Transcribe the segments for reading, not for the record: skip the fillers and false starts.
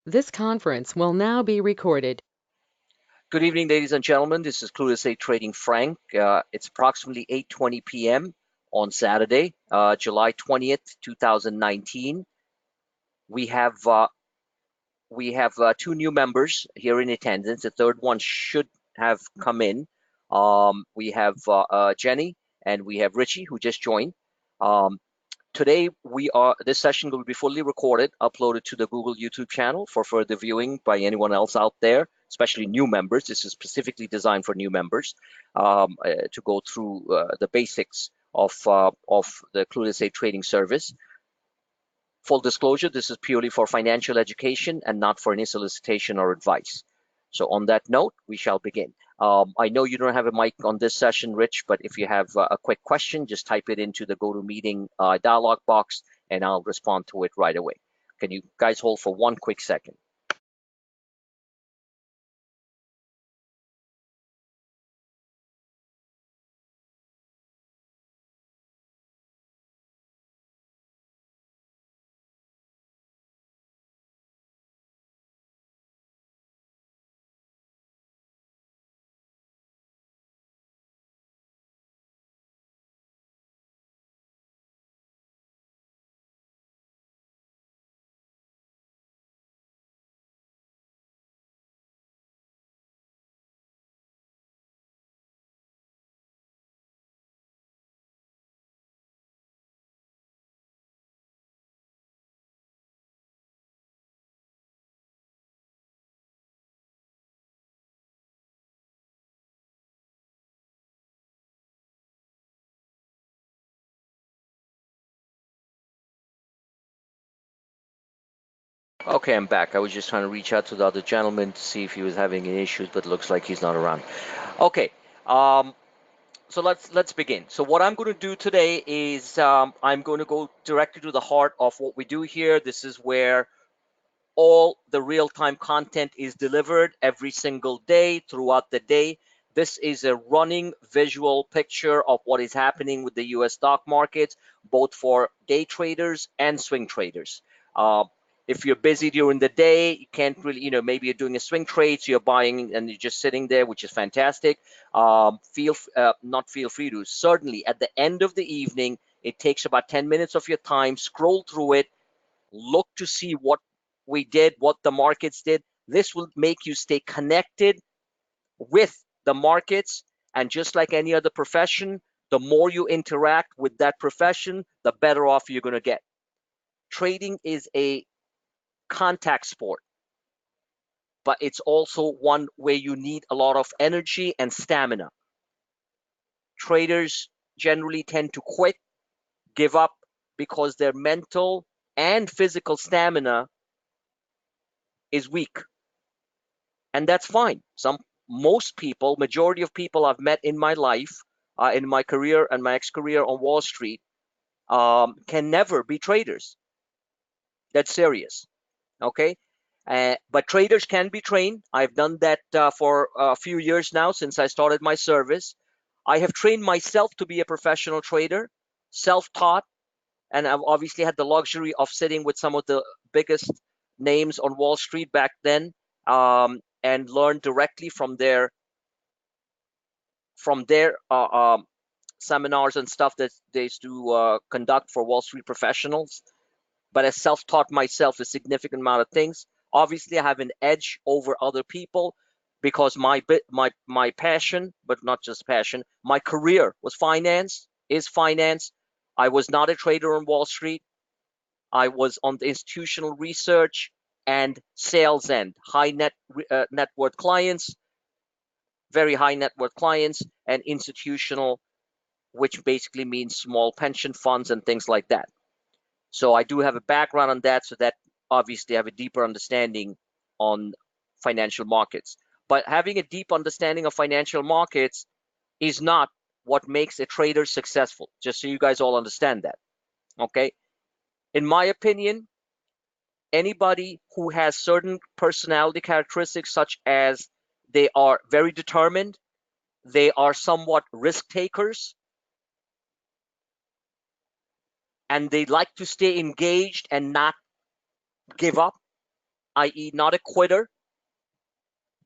This conference will now be recorded. Good evening, ladies and gentlemen. This is Clueless8Trading Frank. It's approximately 8:20 p.m. on Saturday, July 20th, 2019. We have two new members here in attendance. The third one should have come in. We have Jenny and we have Richie who just joined. Um, Today, this session will be fully recorded, uploaded to the Google YouTube channel for further viewing by anyone else out there, especially new members. This is specifically designed for new members to go through the basics of the Clueless8Trading service. Full disclosure, this is purely for financial education and not for any solicitation or advice. So on that note, we shall begin. I know you don't have a mic on this session, Rich, but if you have a quick question, just type it into the GoToMeeting dialog box and I'll respond to it right away. Can you guys hold for one quick second? Okay, I'm back. I was just trying to reach out to the other gentleman to see if he was having any issues, but it looks like he's not around. Okay, so let's begin. So what I'm going to do today is I'm going to go directly to the heart of what we do here. This is where all the real-time content is delivered every single day throughout the day. This is a running visual picture of what is happening with the US stock markets, both for day traders and swing traders. Uh, if you're busy during the day, you can't really, maybe you're doing a swing trade, so you're buying and you're just sitting there, which is fantastic. Not feel free to. Certainly, at the end of the evening, it takes about 10 minutes of your time. Scroll through it, look to see what we did, what the markets did. This will make you stay connected with the markets. And just like any other profession, the more you interact with that profession, the better off you're going to get. Trading is a contact sport, but it's also one where you need a lot of energy and stamina. Traders generally tend to quit, give up, because their mental and physical stamina is weak. And that's fine. Most people, majority of people I've met in my life, in my career and my ex-career on Wall Street, can never be traders. That's serious. Okay. But traders can be trained. I've done that for a few years now since I started my service. I have trained myself to be a professional trader, self-taught, and I've obviously had the luxury of sitting with some of the biggest names on Wall Street back then, and learned directly from their seminars and stuff that they used to conduct for Wall Street professionals. But I self-taught myself a significant amount of things. Obviously, I have an edge over other people because my passion, but not just passion, my career was finance, is finance. I was not a trader on Wall Street. I was on the institutional research and sales end, net worth clients, very high net worth clients, and institutional, which basically means small pension funds and things like that. So I do have a background on that, so that obviously I have a deeper understanding on financial markets. But having a deep understanding of financial markets is not what makes a trader successful, just so you guys all understand that. Okay. In my opinion, anybody who has certain personality characteristics, such as they are very determined, they are somewhat risk takers, and they like to stay engaged and not give up, i.e., not a quitter,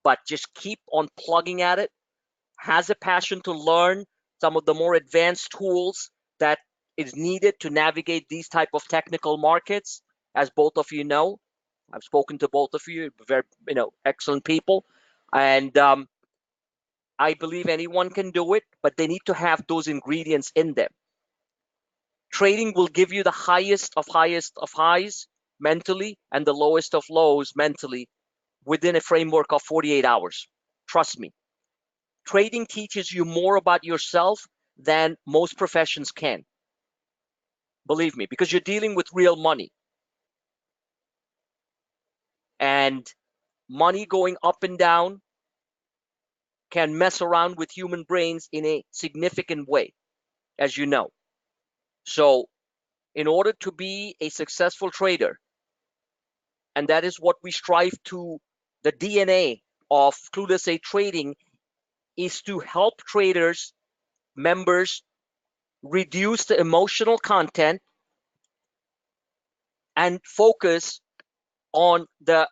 but just keep on plugging at it, has a passion to learn some of the more advanced tools that is needed to navigate these type of technical markets. As both of you know, I've spoken to both of you, very excellent people, and I believe anyone can do it, but they need to have those ingredients in them. Trading will give you the highest of highs mentally and the lowest of lows mentally within a framework of 48 hours. Trust me. Trading teaches you more about yourself than most professions can. Believe me, because you're dealing with real money. And money going up and down can mess around with human brains in a significant way, as you know. So, in order to be a successful trader, and that is what we strive to, the DNA of Clueless8Trading is to help traders, members, reduce the emotional content and focus on the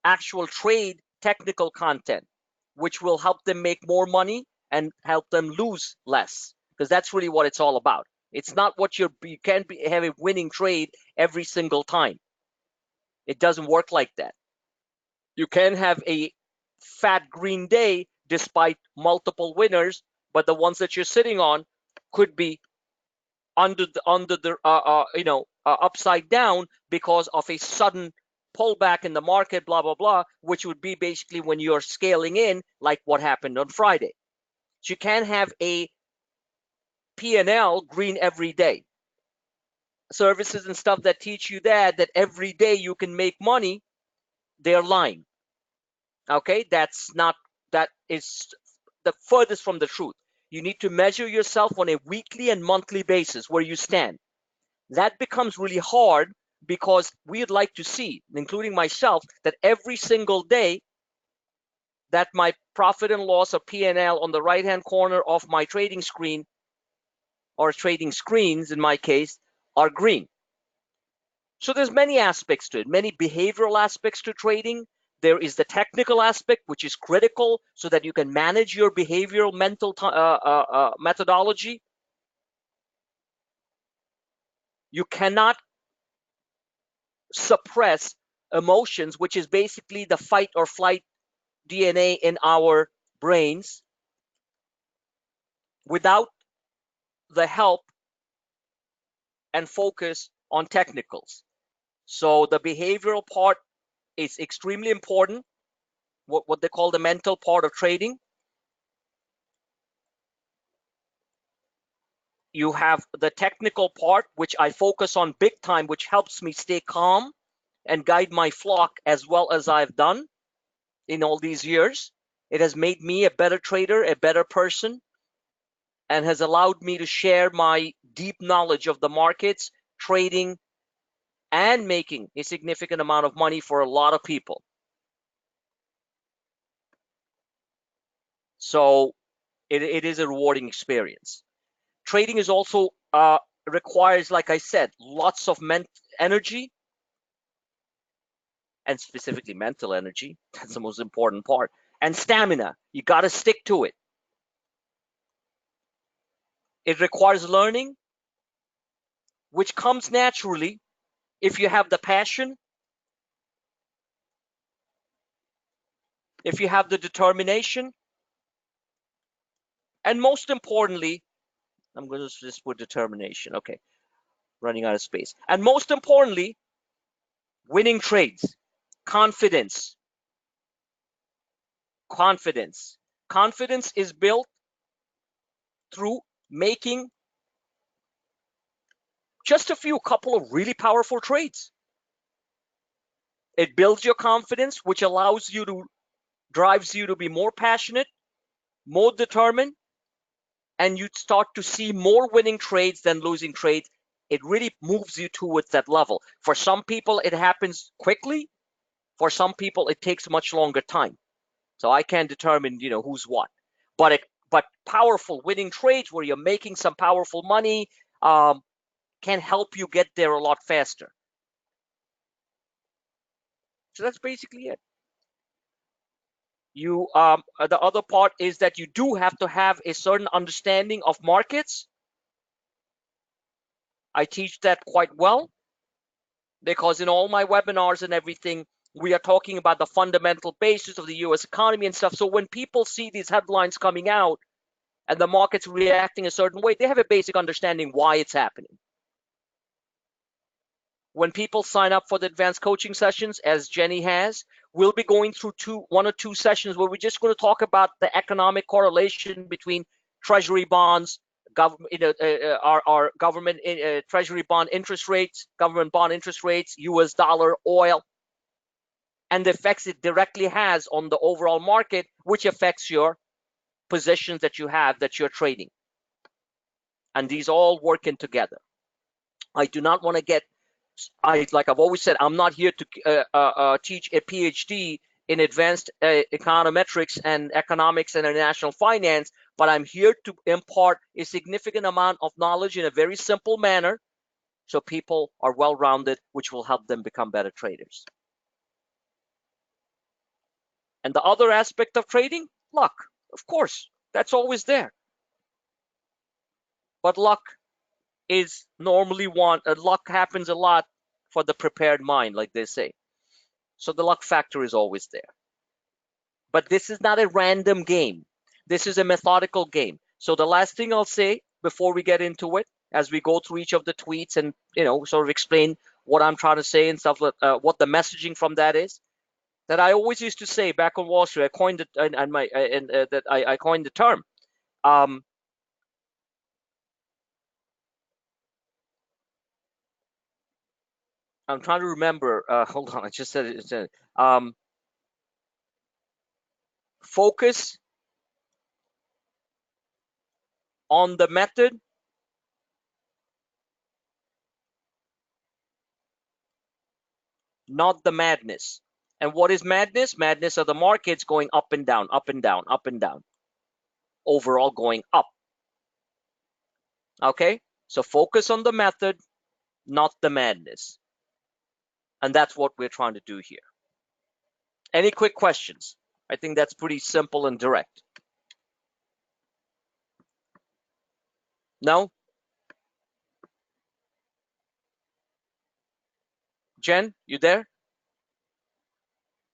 actual trade technical content, which will help them make more money and help them lose less. Because that's really what it's all about. It's not what you can't have a winning trade every single time. It doesn't work like that. You can have a fat green day despite multiple winners, but the ones that you're sitting on could be under the upside down because of a sudden pullback in the market, blah blah blah, which would be basically when you're scaling in, like what happened on Friday. So you can't have a P&L green every day. Services and stuff that teach you that every day you can make money, they're lying. Okay, that is the furthest from the truth. You need to measure yourself on a weekly and monthly basis where you stand. That becomes really hard because we'd like to see, including myself, that every single day that my profit and loss or P&L on the right hand corner of my trading screen or trading screens in my case are green. So there's many aspects to it, many behavioral aspects to trading. There is the technical aspect, which is critical so that you can manage your behavioral mental methodology. You cannot suppress emotions, which is basically the fight or flight DNA in our brains, without the help and focus on technicals. So the behavioral part is extremely important, what they call the mental part of trading. You have the technical part, which I focus on big time, which helps me stay calm and guide my flock as well as I've done in all these years. It has made me a better trader, a better person, and has allowed me to share my deep knowledge of the markets, trading, and making a significant amount of money for a lot of people. So it is a rewarding experience. Trading is also requires, like I said, lots of energy, and specifically mental energy. That's the most important part. And stamina. You got to stick to it. It requires learning, which comes naturally if you have the passion, if you have the determination, and most importantly, I'm going to just put determination. Okay, running out of space. And most importantly, winning trades, confidence. Confidence. Confidence is built through making just a couple of really powerful trades. It builds your confidence, which drives you to be more passionate, more determined, and you start to see more winning trades than losing trades. It really moves you towards that level. For some people, it happens quickly. For some people, it takes much longer time. So I can't determine, who's what. But powerful winning trades where you're making some powerful money can help you get there a lot faster. That's basically it. You the other part is that you do have to have a certain understanding of markets. I teach that quite well because in all my webinars and everything, we are talking about the fundamental basis of the US economy and stuff. So when people see these headlines coming out and the market's reacting a certain way, they have a basic understanding why it's happening. When people sign up for the advanced coaching sessions, as Jenny has, we'll be going through one or two sessions where we're just going to talk about the economic correlation between treasury bonds, our government treasury bond interest rates, government bond interest rates, US dollar, oil, and the effects it directly has on the overall market, which affects your positions that you have that you're trading. And these all working together. I do not want to get, like I've always said, I'm not here to teach a PhD in advanced econometrics and economics and international finance, but I'm here to impart a significant amount of knowledge in a very simple manner so people are well-rounded, which will help them become better traders. And the other aspect of trading, luck. Of course, that's always there. But luck is normally luck happens a lot for the prepared mind, like they say. So the luck factor is always there. But this is not a random game. This is a methodical game. So the last thing I'll say before we get into it, as we go through each of the tweets and sort of explain what I'm trying to say and stuff, what the messaging from that is, that I always used to say back on Wall Street. I coined it, I coined the term. I'm trying to remember. Hold on, I just said it. Focus on the method, not the madness. And what is madness? Madness are the markets going up and down, up and down, up and down. Overall going up. Okay? So focus on the method, not the madness. And that's what we're trying to do here. Any quick questions? I think that's pretty simple and direct. No? Jen, you there?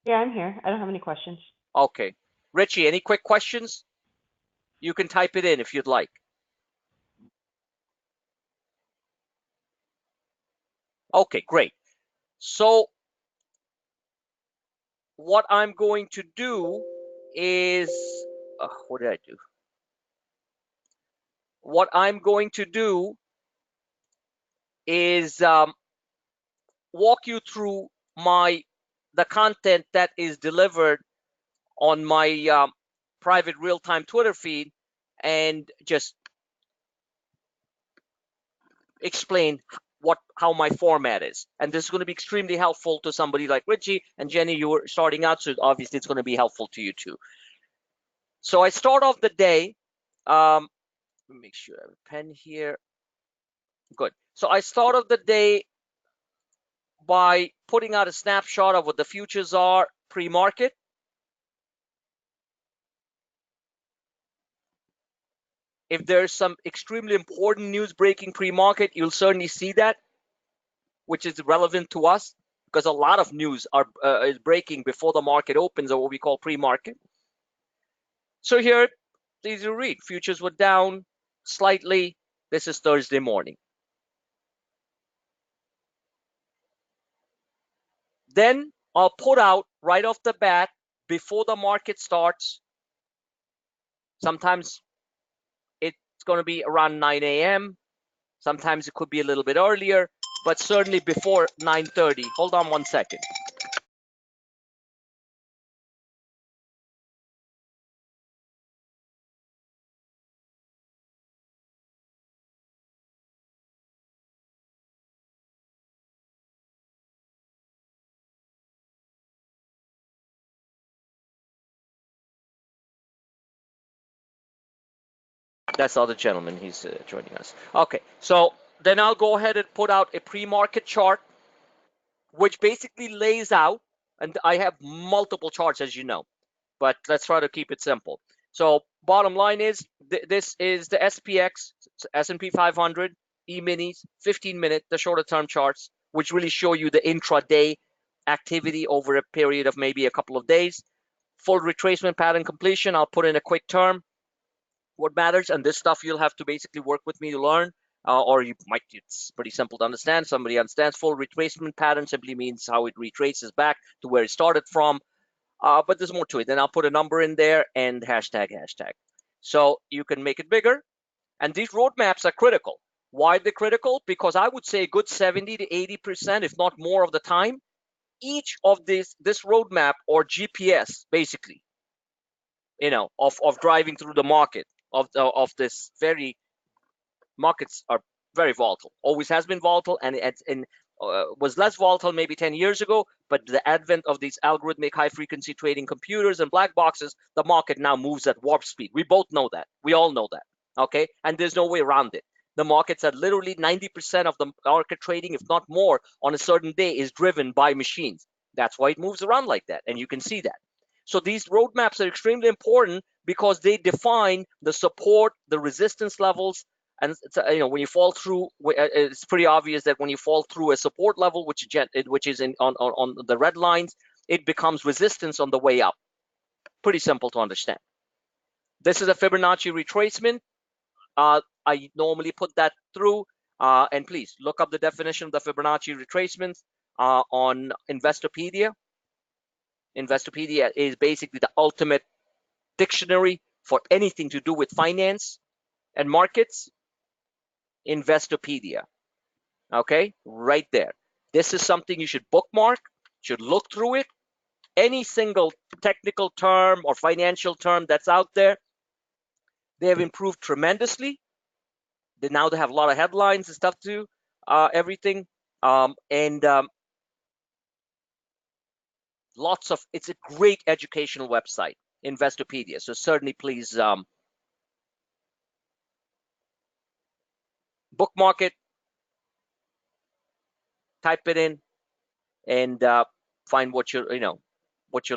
Yeah, I'm here. I don't have any questions. Okay. Richie, any quick questions? You can type it in if you'd like. Okay, great. So what I'm going to do is, what did I do? What I'm going to do is walk you through the content that is delivered on my private real-time Twitter feed and just explain how my format is. And this is going to be extremely helpful to somebody like Richie and Jenny. You were starting out, so obviously it's going to be helpful to you too. So I start off the day. Let me make sure I have a pen here. Good. So I start off the day by putting out a snapshot of what the futures are pre-market. If there's some extremely important news breaking pre-market, you'll certainly see that, which is relevant to us because a lot of news is breaking before the market opens, or what we call pre-market. So here, easy to read. Futures were down slightly. This is Thursday morning. Then I'll put out right off the bat before the market starts. Sometimes it's going to be around 9 a.m. Sometimes it could be a little bit earlier, but certainly before 9:30. Hold on one second. That's the other gentleman. He's joining us. Okay, so then I'll go ahead and put out a pre-market chart, which basically lays out And I have multiple charts, as you know, but let's try to keep it simple. So bottom line is this is the SPX, S&P 500, E-minis, 15-minute, the shorter term charts, which really show you the intraday activity over a period of maybe a couple of days. Full retracement pattern completion, I'll put in a quick term. What matters, and this stuff you'll have to basically work with me to learn, or you might, it's pretty simple to understand. Somebody understands full retracement pattern simply means how it retraces back to where it started from. But there's more to it. Then I'll put a number in there and hashtag. So you can make it bigger. And these roadmaps are critical. Why are they critical? Because I would say a good 70 to 80%, if not more of the time, each of this roadmap or GPS, basically, of driving through the market, of this very markets are very volatile. Always has been volatile, and was less volatile maybe 10 years ago. But the advent of these algorithmic high-frequency trading computers and black boxes, the market now moves at warp speed. We both know that. We all know that. Okay, and there's no way around it. The markets are literally 90% of the market trading, if not more, on a certain day is driven by machines. That's why it moves around like that, and you can see that. So these roadmaps are extremely important because they define the support, the resistance levels, and when you fall through, it's pretty obvious that when you fall through a support level, which is on the red lines, it becomes resistance on the way up. Pretty simple to understand. This is a Fibonacci retracement. I normally put that through, and please look up the definition of the Fibonacci retracement on Investopedia. Investopedia is basically the ultimate dictionary for anything to do with finance and markets. Investopedia. Okay, right there. This is something you should bookmark, should look through it. Any single technical term or financial term that's out there, they have improved tremendously. They have a lot of headlines and stuff too, everything. It's a great educational website, Investopedia. So certainly please bookmark it, type it in, and find what you're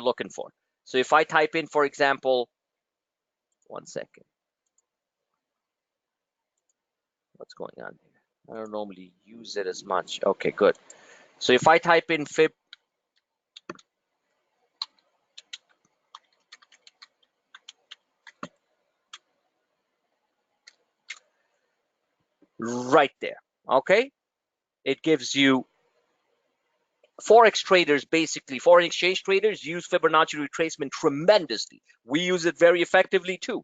looking for. So if I type in, for example, one second, what's going on here? I don't normally use it as much. Okay, good. So if I type in Fib, right there, okay, it gives you Forex traders, basically foreign exchange traders, use Fibonacci retracement tremendously. We use it very effectively too.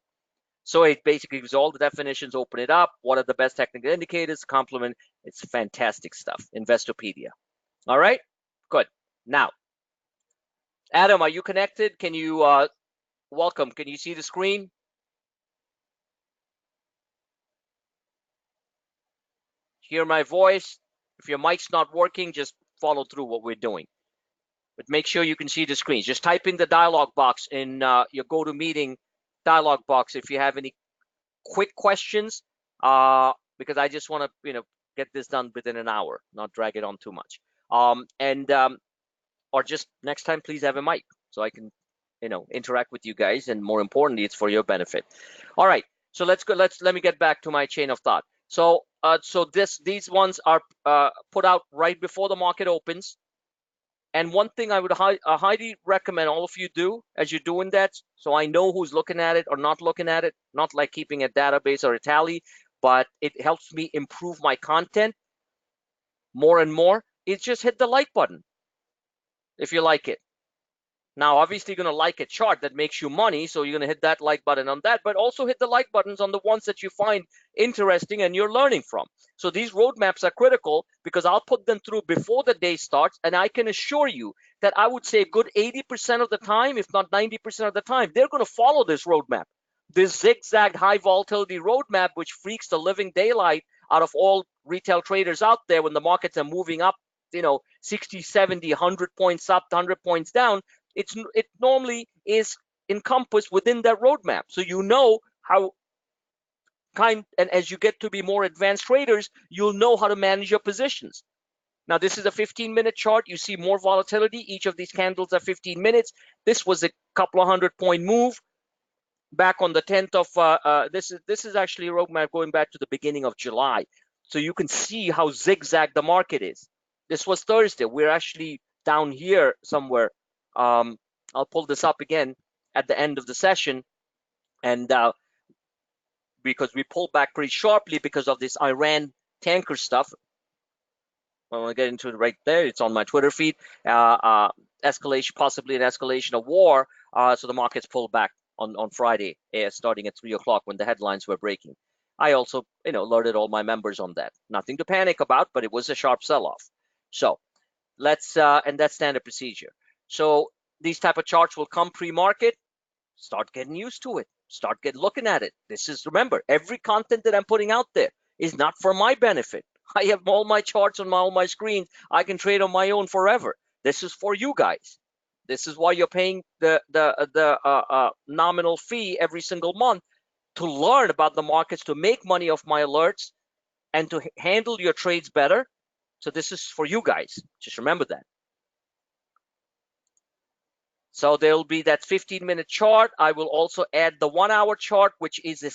So it basically gives all the definitions, open it up. What are the best technical indicators? Complement. It's fantastic stuff. Investopedia. All right, good. Now, Adam, are you connected? Can you welcome? Can you see the screen? Hear my voice? If your mic's not working, just follow through what we're doing. But make sure you can see the screens. Just type in the dialog box in your GoToMeeting dialog box if you have any quick questions, because I just want to get this done within an hour, not drag it on too much. Or just next time, please have a mic so I can interact with you guys, and more importantly, it's for your benefit. All right, so let's go. Let me get back to my chain of thought. So these ones are put out right before the market opens. And one thing I would highly recommend all of you do as you're doing that, so I know who's looking at it or not looking at it, not like keeping a database or a tally, but it helps me improve my content more and more, is just hit the like button if you like it. Now, obviously, you're going to like a chart that makes you money, so you're going to hit that like button on that, but also hit the like buttons on the ones that you find interesting and you're learning from. So these roadmaps are critical because I'll put them through before the day starts, and I can assure you that I would say a good 80% of the time, if not 90% of the time, they're going to follow this roadmap. This zigzag high volatility roadmap, which freaks the living daylight out of all retail traders out there when the markets are moving up, 60, 70, 100 points up, 100 points down. It normally is encompassed within that roadmap. So how and as you get to be more advanced traders, you'll know how to manage your positions. Now, this is a 15-minute chart. You see more volatility. Each of these candles are 15 minutes. This was a couple of 100-point move back on the 10th of, this is actually a roadmap going back to the beginning of July. So you can see how zigzag the market is. This was Thursday. We're actually down here somewhere. I'll pull this up again at the end of the session. And because we pulled back pretty sharply because of this Iran tanker stuff. I want to get into it right there. It's on my Twitter feed. Escalation, possibly an escalation of war. So the markets pulled back on Friday, starting at 3 o'clock when the headlines were breaking. I also, alerted all my members on that. Nothing to panic about, but it was a sharp sell-off. So let's, and that's standard procedure. So these type of charts will come pre-market. Start getting used to it. Start looking at it. This is, remember, every content that I'm putting out there is not for my benefit. I have all my charts on all my screens. I can trade on my own forever. This is for you guys. This is why you're paying the nominal fee every single month to learn about the markets, to make money off my alerts, and to handle your trades better. So this is for you guys. Just remember that. So there'll be that 15-minute chart. I will also add the 1-hour chart, which is a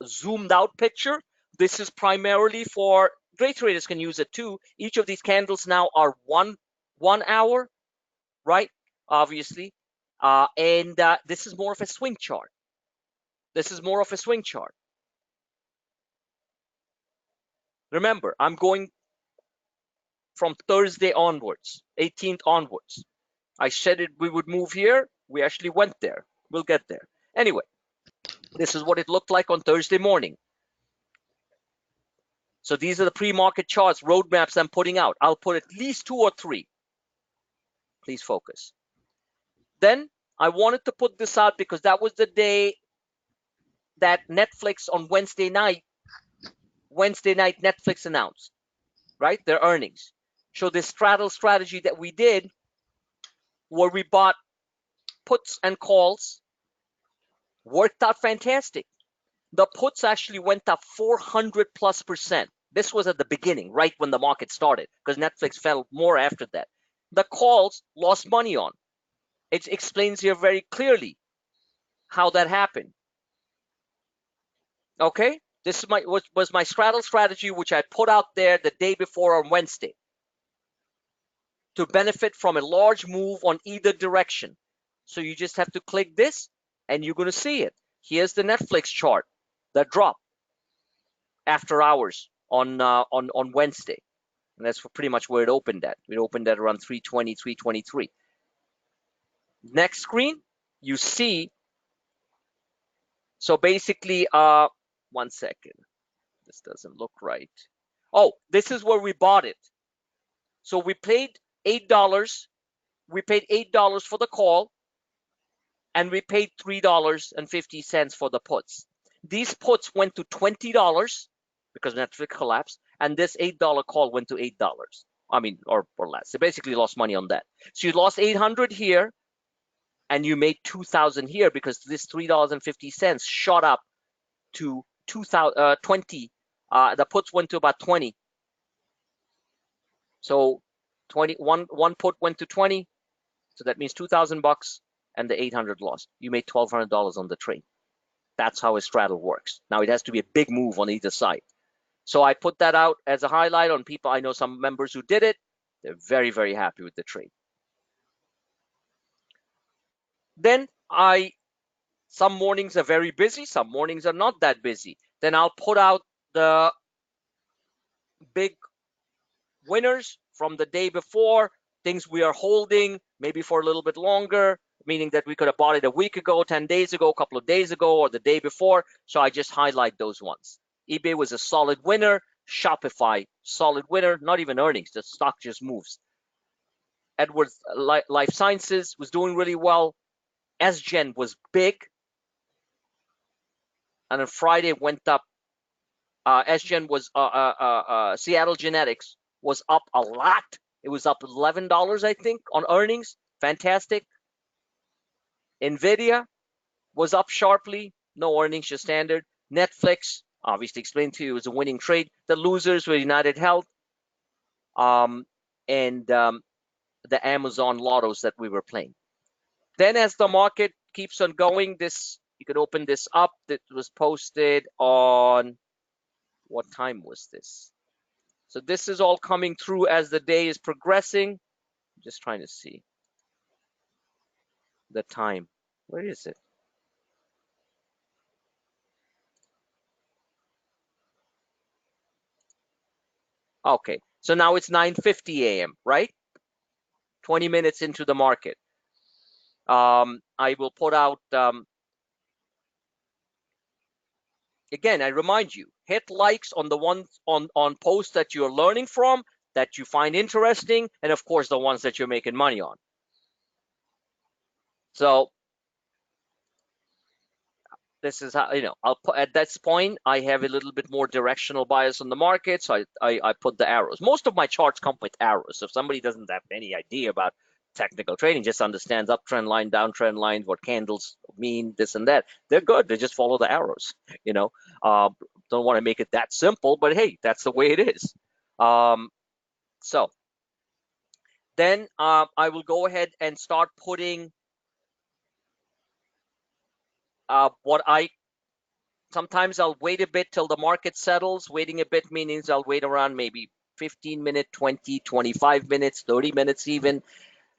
zoomed out picture. This is primarily for day traders can use it too. Each of these candles now are one hour, right? Obviously. And this is more of a swing chart. This is more of a swing chart. Remember, I'm going from Thursday onwards, 18th onwards. I said we would move here. We actually went there. We'll get there. Anyway, this is what it looked like on Thursday morning. So these are the pre-market charts, roadmaps I'm putting out. I'll put at least 2 or 3. Please focus. Then I wanted to put this out because that was the day that Netflix on Wednesday night, Netflix announced, right, their earnings. So this straddle strategy that we did, where we bought puts and calls, worked out fantastic. The puts actually went up 400+%. This was at the beginning, right when the market started, because Netflix fell more after that. The calls lost money on. It explains here very clearly how that happened. Okay, this is was my straddle strategy, which I put out there the day before on Wednesday to benefit from a large move on either direction. So you just have to click this, and you're going to see it. Here's the Netflix chart that dropped after hours on Wednesday, and that's pretty much where it opened at. It opened at around 320, 323. Next screen, you see. So basically, 1 second. This doesn't look right. Oh, this is where we bought it. So we paid $8. We paid $8 for the call, and we paid $3.50 for the puts. These puts went to $20 because Netflix collapsed, and this $8 call went to $8. I mean, or less. They basically lost money on that. So you lost 800 here, and you made 2,000 here because this $3.50 shot up to 20. The puts went to about 20. So one put went to 20. So that means $2,000 and the 800 lost. You made $1,200 on the trade. That's how a straddle works. Now it has to be a big move on either side. So I put that out as a highlight on people. I know some members who did it. They're very, very happy with the trade. Then some mornings are very busy. Some mornings are not that busy. Then I'll put out the big winners from the day before, things we are holding maybe for a little bit longer, meaning that we could have bought it a week ago, 10 days ago, a couple of days ago, or the day before. So I just highlight those ones. eBay was a solid winner. Shopify, solid winner. Not even earnings. The stock just moves. Edwards Life Sciences was doing really well. SGen was big. And on Friday went up. SGen was Seattle Genetics was up a lot. It was up $11, I think, on earnings. Fantastic. NVIDIA was up sharply. No earnings, just standard. Netflix, obviously explained to you, was a winning trade. The losers were United Health. and the Amazon lottos that we were playing. Then as the market keeps on going, this, you could open this up. That was posted on, what time was this? So this is all coming through as the day is progressing. I'm just trying to see the time. Where is it? Okay, so now it's 9:50 a.m., right? 20 minutes into the market. I will put out, again, I remind you, hit likes on the ones on posts that you're learning from, that you find interesting, and of course the ones that you're making money on. So this is how, I'll put, at this point, I have a little bit more directional bias on the market, so I put the arrows. Most of my charts come with arrows. So if somebody doesn't have any idea about technical trading, just understands uptrend line, downtrend lines, what candles mean, this and that, they're good. They just follow the arrows. Don't want to make it that simple, but hey, that's the way it is. So then I will go ahead and start putting what I sometimes I'll wait a bit till the market settles. Waiting a bit means I'll wait around maybe 15 minutes, 20, 25 minutes, 30 minutes even.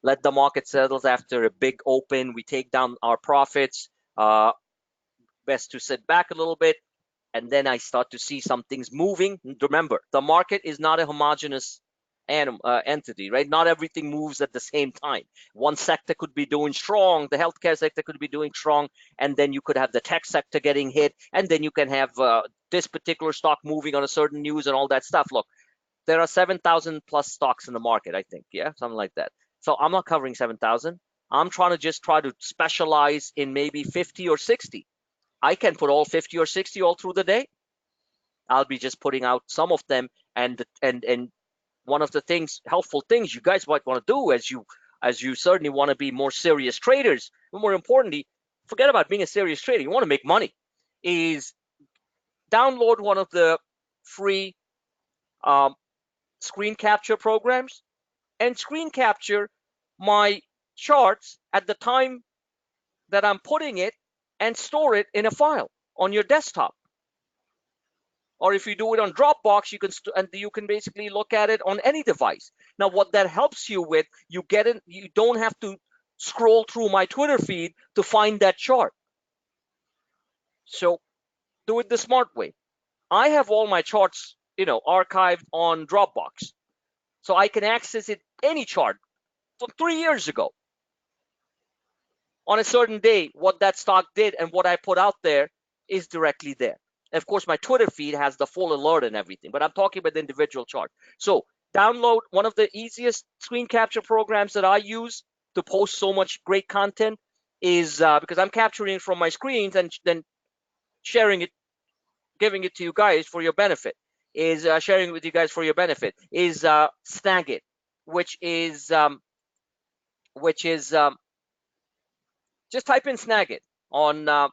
Let the market settles after a big open. We take down our profits. Best to sit back a little bit. And then I start to see some things moving. Remember, the market is not a homogeneous entity, right? Not everything moves at the same time. One sector could be doing strong, the healthcare sector could be doing strong, and then you could have the tech sector getting hit, and then you can have this particular stock moving on a certain news and all that stuff. Look, there are 7,000 plus stocks in the market, I think, yeah, something like that. So I'm not covering 7,000. I'm trying to specialize in maybe 50 or 60. I can put all 50 or 60 all through the day. I'll be just putting out some of them, and one of the helpful things you guys might want to do, as you certainly want to be more serious traders, but more importantly, forget about being a serious trader. You want to make money, is download one of the free screen capture programs and screen capture my charts at the time that I'm putting it, and store it in a file on your desktop. Or if you do it on Dropbox, you can basically look at it on any device. Now, what that helps you with, you don't have to scroll through my Twitter feed to find that chart. So do it the smart way. I have all my charts, archived on Dropbox, so I can access any chart from 3 years ago on a certain day. What that stock did and what I put out there is directly there. And of course, my Twitter feed has the full alert and everything, but I'm talking about the individual chart. So download one of the easiest screen capture programs that I use to post so much great content is because I'm capturing it from my screens and then sharing it, giving it to you guys for your benefit, is sharing it with you guys for your benefit, is Snagit, which is just type in Snagit on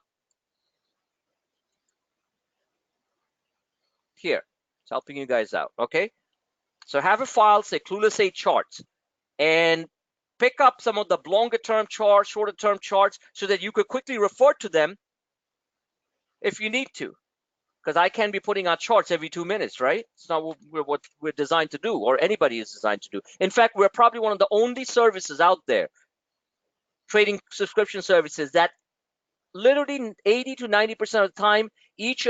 here. It's helping you guys out, okay? So have a file, say Clueless8 charts, and pick up some of the longer term charts, shorter term charts, so that you could quickly refer to them if you need to. Because I can be putting out charts every 2 minutes, right? It's not what we're designed to do, or anybody is designed to do. In fact, we're probably one of the only services out there, trading subscription services, that literally 80 to 90% of the time, each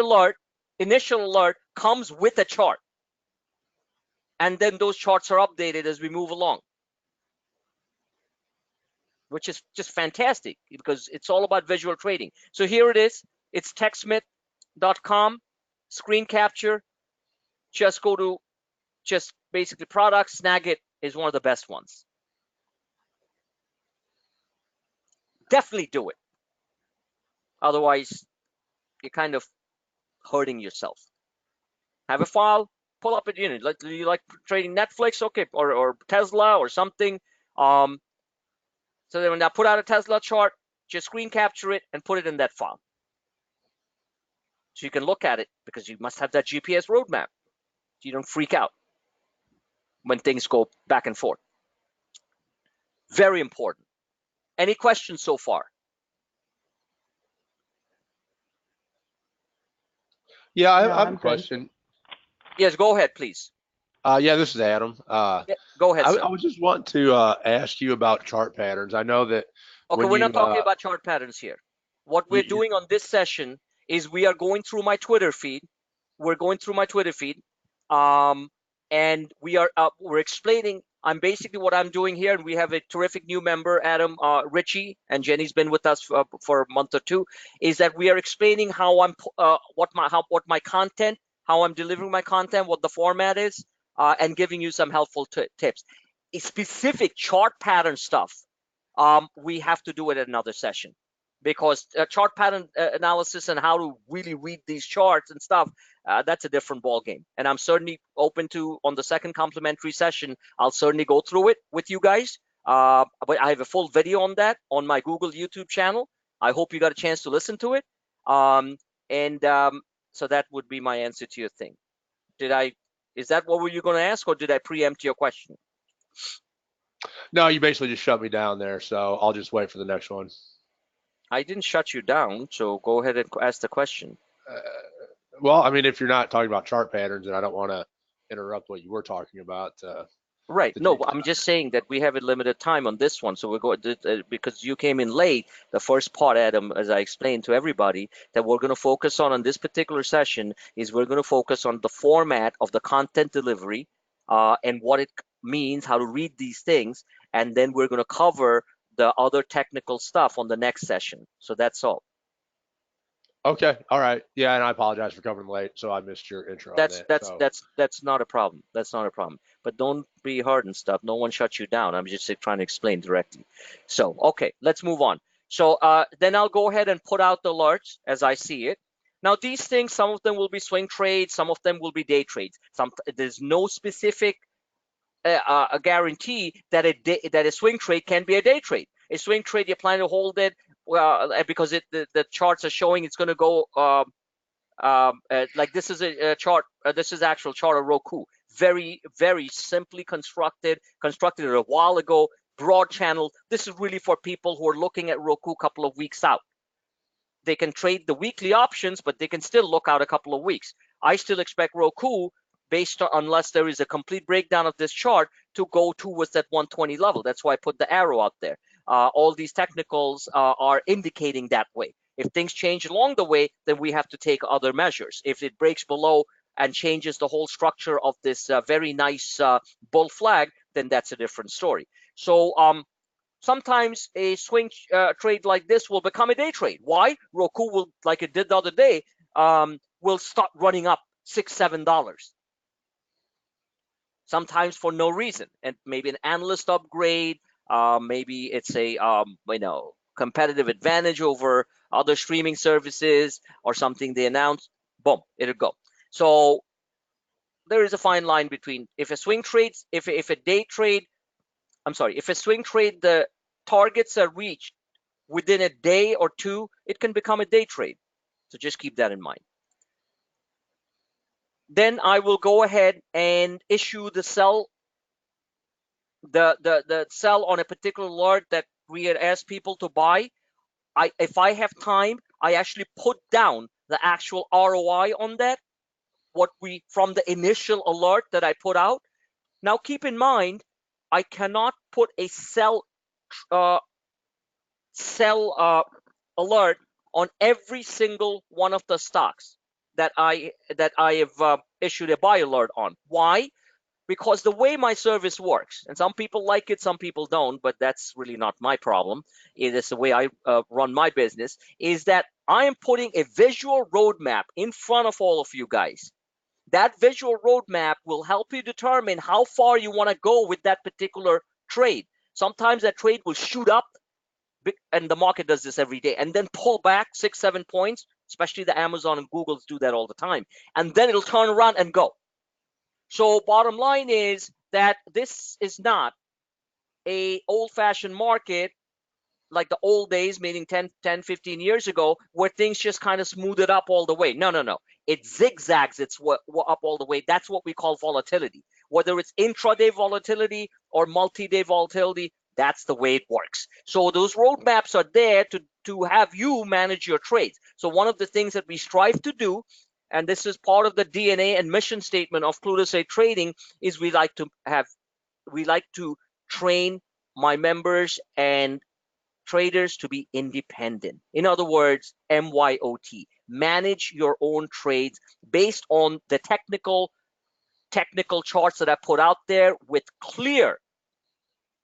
initial alert, comes with a chart. And then those charts are updated as we move along, which is just fantastic because it's all about visual trading. So here it is. It's techsmith.com, screen capture. Just go to basically products. Snagit is one of the best ones. Definitely do it. Otherwise, you're kind of hurting yourself. Have a file, pull up a unit. Like, do you like trading Netflix? Okay, or Tesla or something. So then when I put out a Tesla chart, just screen capture it and put it in that file. So you can look at it, because you must have that GPS roadmap. So you don't freak out. when things go back and forth. Very important. Any questions so far? Yeah, No, I have a I'm good. question. Yes, go ahead, please. Yeah, this is Adam. Yeah, go ahead, I sir. was just want to ask you about chart patterns. I know that Okay, when we're not you talking about chart patterns here. What we're you doing on this session is we are going through my Twitter feed. We're going through my Twitter feed, um, and we're explaining. I'm basically what I'm doing here, and we have a terrific new member, Adam Ritchie, and Jenny's been with us for a month or two. Is that we are explaining how what my content, how I'm delivering my content, what the format is, and giving you some helpful tips. A specific chart pattern stuff, we have to do it at another session, because chart pattern analysis and how to really read these charts and stuff, that's a different ball game. And I'm certainly open to, on the second complimentary session, I'll certainly go through it with you guys. But I have a full video on that on my Google YouTube channel. I hope you got a chance to listen to it. And so that would be my answer to your thing. Is that what were you going to ask, or did I preempt your question? no, you basically just shut me down there, so I'll just wait for the next one. I didn't shut you down, so go ahead and ask the question. Uh, well, I mean, if you're not talking about chart patterns, and I don't want to interrupt what you were talking about, Right. to No, take I'm just saying that we have a limited time on this one. So we're going to, because you came in late, the first part, Adam, as I explained to everybody, that we're going to focus on this particular session is we're going to focus on the format of the content delivery, and what it means, how to read these things. And then we're going to cover the other technical stuff on the next session. So that's all. Okay, all right. Yeah, and I apologize for coming late, so I missed your intro on That's that. that's So, that's that's not a problem. That's not a problem. But don't be hard and stuff. No one shut you down. I'm just trying to explain directly. So, okay, let's move on. So then I'll go ahead and put out the alerts as I see it. Now these things, some of them will be swing trades, some of them will be day trades. There's no specific a guarantee that a swing trade can be a day trade. A swing trade, you plan to hold it, well, because the charts are showing it's going to go. Like this is a chart. This is actual chart of Roku. Very, very simply constructed a while ago. Broad channel. This is really for people who are looking at Roku a couple of weeks out. They can trade the weekly options, but they can still look out a couple of weeks. I still expect Roku, based on, unless there is a complete breakdown of this chart, to go towards that 120 level. That's why I put the arrow out there. All these technicals are indicating that way. If things change along the way, then we have to take other measures. If it breaks below and changes the whole structure of this very nice bull flag, then that's a different story. So sometimes a swing trade like this will become a day trade. Why? Roku will, like it did the other day, will start running up $6-7. Sometimes for no reason, and maybe an analyst upgrade, maybe it's a competitive advantage over other streaming services or something they announce. Boom, it'll go. So there is a fine line between if a swing trades, if a day trade, I'm sorry, if a swing trade the targets are reached within a day or two, it can become a day trade. So just keep that in mind. Then I will go ahead and issue the sell, the sell on a particular alert that we had asked people to buy. If I have time, I actually put down the actual ROI on that, what we from the initial alert that I put out. Now keep in mind, I cannot put a sell uh, alert on every single one of the stocks that I have issued a buy alert on. Why? Because the way my service works, and some people like it, some people don't, but that's really not my problem. It is the way I run my business, is that I am putting a visual roadmap in front of all of you guys. That visual roadmap will help you determine how far you want to go with that particular trade. Sometimes that trade will shoot up, and the market does this every day, and then pull back 6-7 points, especially the Amazon and Googles do that all the time, and then it'll turn around and go. So bottom line is that this is not a old-fashioned market like the old days, meaning 10, 15 years ago, where things just kind of smoothed it up all the way. No, no, no. it zigzags its up all the way. That's what we call volatility. Whether it's intraday volatility or multi-day volatility, that's the way it works. So those roadmaps are there to have you manage your trades. So one of the things that we strive to do, and this is part of the DNA and mission statement of Clueless8Trading, is we like to train my members and traders to be independent. In other words, MYOT. Manage your own trades based on the technical charts that I put out there with clear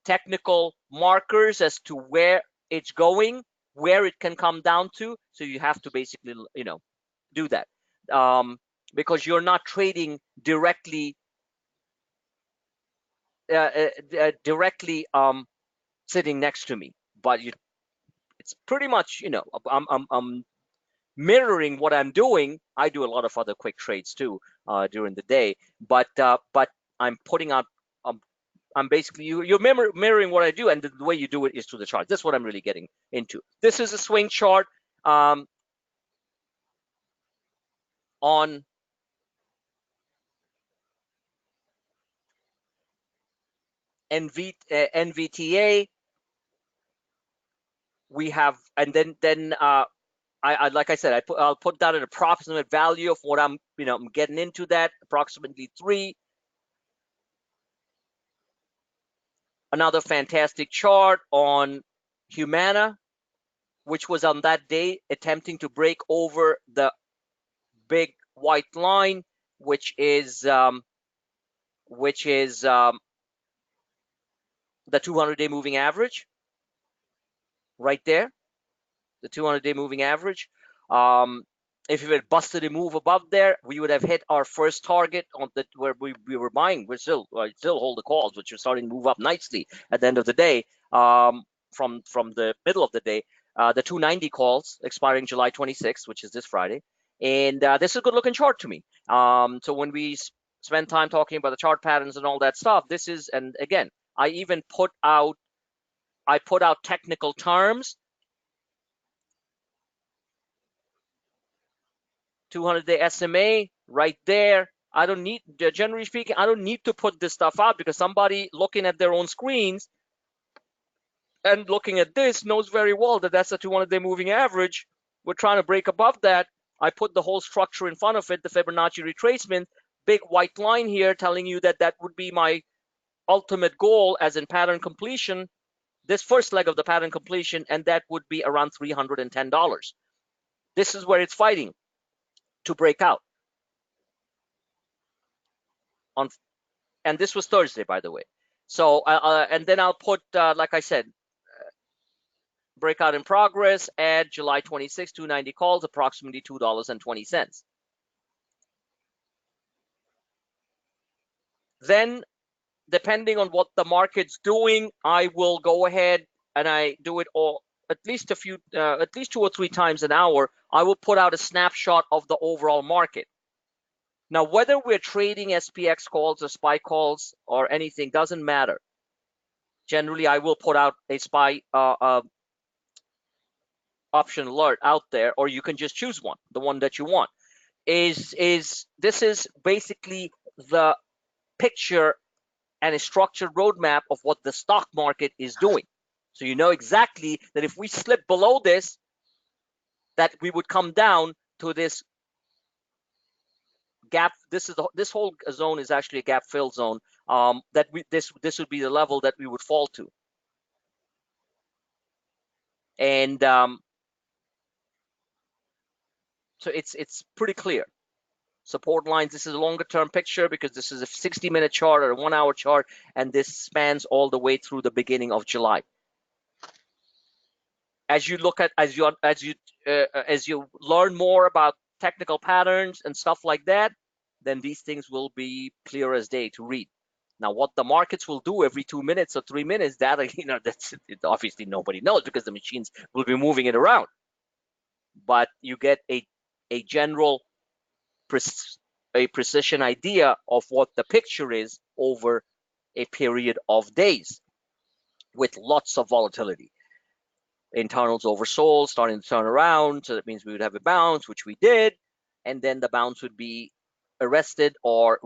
technical markers as to where it's going, where it can come down to. So you have to basically, do that, because you're not trading directly, sitting next to me, but it's pretty much, I'm mirroring what I'm doing. I do a lot of other quick trades too during the day, but I'm putting out. I'm basically you're mirroring what I do, and the way you do it is through the chart. That's what I'm really getting into. This is a swing chart on NVTA. We have, and then I like I said, I'll put down an approximate value of what I'm getting into, that approximately 3. Another fantastic chart on Humana, which was on that day attempting to break over the big white line, which is the 200-day moving average right there. The 200-day moving average. If it had busted a move above there, we would have hit our first target on where we were buying. We still hold the calls, which are starting to move up nicely at the end of the day. From the middle of the day, the 290 calls expiring July 26th, which is this Friday, and this is a good-looking chart to me. So when we spend time talking about the chart patterns and all that stuff, this is, and again, I even put out technical terms. 200-day SMA right there. I don't need, generally speaking, I don't need to put this stuff out, because somebody looking at their own screens and looking at this knows very well that that's a 200-day moving average. We're trying to break above that. I put the whole structure in front of it, the Fibonacci retracement, big white line here telling you that that would be my ultimate goal, as in pattern completion, this first leg of the pattern completion, and that would be around $310. This is where it's fighting to break out. And this was Thursday, by the way. So, and then I'll put, like I said, breakout in progress at July 26, 290 calls, approximately $2.20. Then, depending on what the market's doing, I will go ahead and I do it all at least 2 or 3 times an hour. I will put out a snapshot of the overall market. Now, whether we're trading SPX calls or SPY calls or anything, doesn't matter. Generally, I will put out a SPY option alert out there, or you can just choose one, the one that you want. This is basically the picture and a structured roadmap of what the stock market is doing. So you know exactly that if we slip below this, that we would come down to this gap. This whole zone is actually a gap fill zone. This would be the level that we would fall to. And so it's pretty clear. Support lines, this is a longer term picture because this is a 60-minute chart or a 1-hour chart, and this spans all the way through the beginning of July. As you look at, as you learn more about technical patterns and stuff like that, then these things will be clear as day to read. Now, what the markets will do every 2 minutes or 3 minutes, that that's obviously nobody knows, because the machines will be moving it around. But you get a general precision idea of what the picture is over a period of days with lots of volatility. Internals oversold, starting to turn around, so that means we would have a bounce, which we did. and then the bounce would be arrested or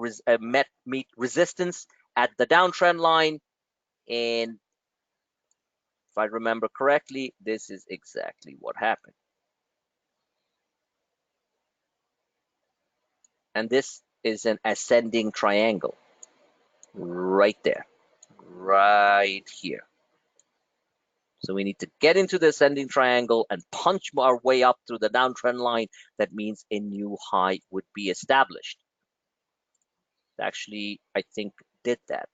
meet resistance at the downtrend line. And if I remember correctly, this is exactly what happened. And this is an ascending triangle right there, right here. So we need to get into the ascending triangle and punch our way up through the downtrend line. That means a new high would be established. Actually, I think did that.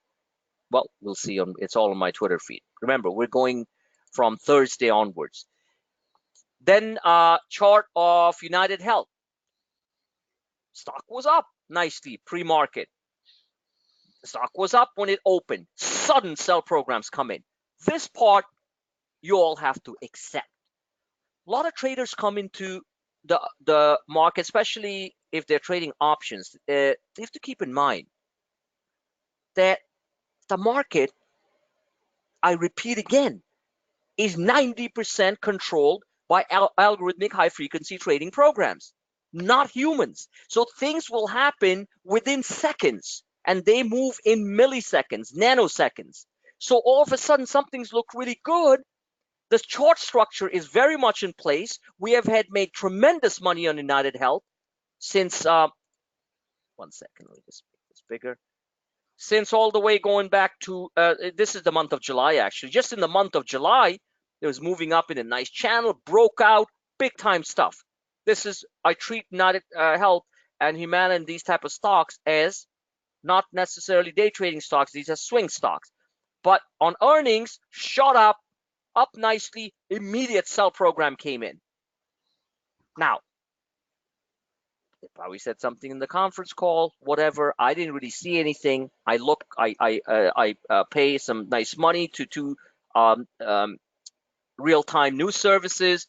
Well, we'll see. It's all on my Twitter feed. Remember, we're going from Thursday onwards. Then chart of United Health. Stock was up nicely pre-market. The stock was up when it opened. Sudden sell programs come in. This part you all have to accept. A lot of traders come into the market, especially if they're trading options. They have to keep in mind that the market, I repeat again, is 90% controlled by algorithmic high-frequency trading programs, not humans. So things will happen within seconds, and they move in milliseconds, nanoseconds. So all of a sudden, some things look really good. The chart structure is very much in place. We have made tremendous money on United Health since, 1 second, let me just make this bigger. Since all the way going back to, this is the month of July, actually. Just in the month of July, it was moving up in a nice channel, broke out, big time stuff. I treat United Health and Humana and these type of stocks as not necessarily day trading stocks. These are swing stocks. But on earnings, shot up nicely, immediate sell program came in. Now, they probably said something in the conference call, whatever. I didn't really see anything. I pay some nice money to two real-time news services,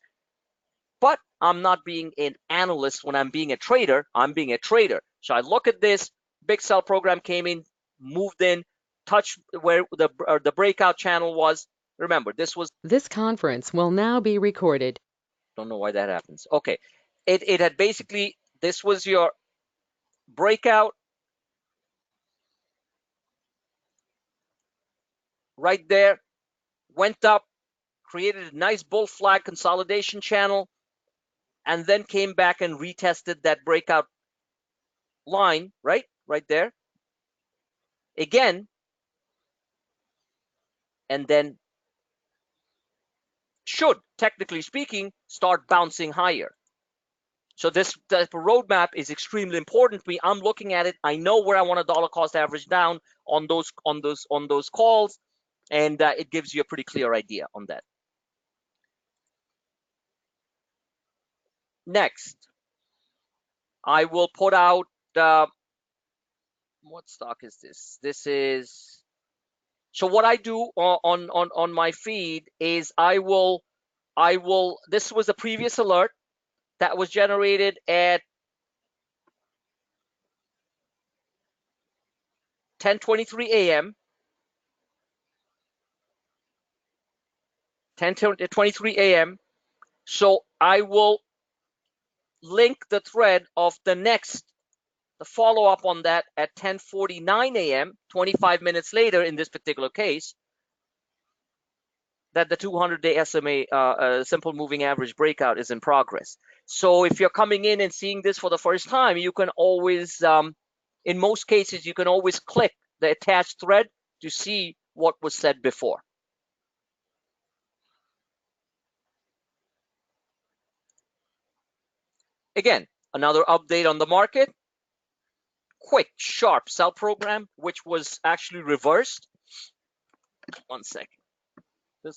but I'm not being an analyst when I'm being a trader. I'm being a trader. So I look at this, big sell program came in, moved in, touched where the breakout channel was. Remember, This conference will now be recorded. Don't know why that happens. Okay, it had basically, this was your breakout right there, went up, created a nice bull flag consolidation channel, and then came back and retested that breakout line, right there again, and then should, technically speaking, start bouncing higher. So this type of roadmap is extremely important to me. I'm looking at it. I know where I want a dollar cost average down on those calls, and it gives you a pretty clear idea on that. Next, I will put out what stock is this? This is, so what I do on my feed is I will this was a previous alert that was generated at 10:23 a.m. 10:23 a.m. So I will link the thread of the follow up on that at 10:49 a.m. 25 minutes later in this particular case, that the 200-day SMA simple moving average breakout is in progress. So if you're coming in and seeing this for the first time, you can always, in most cases, you can always click the attached thread to see what was said before. Again, another update on the market. Quick, sharp sell program, which was actually reversed. 1 second. There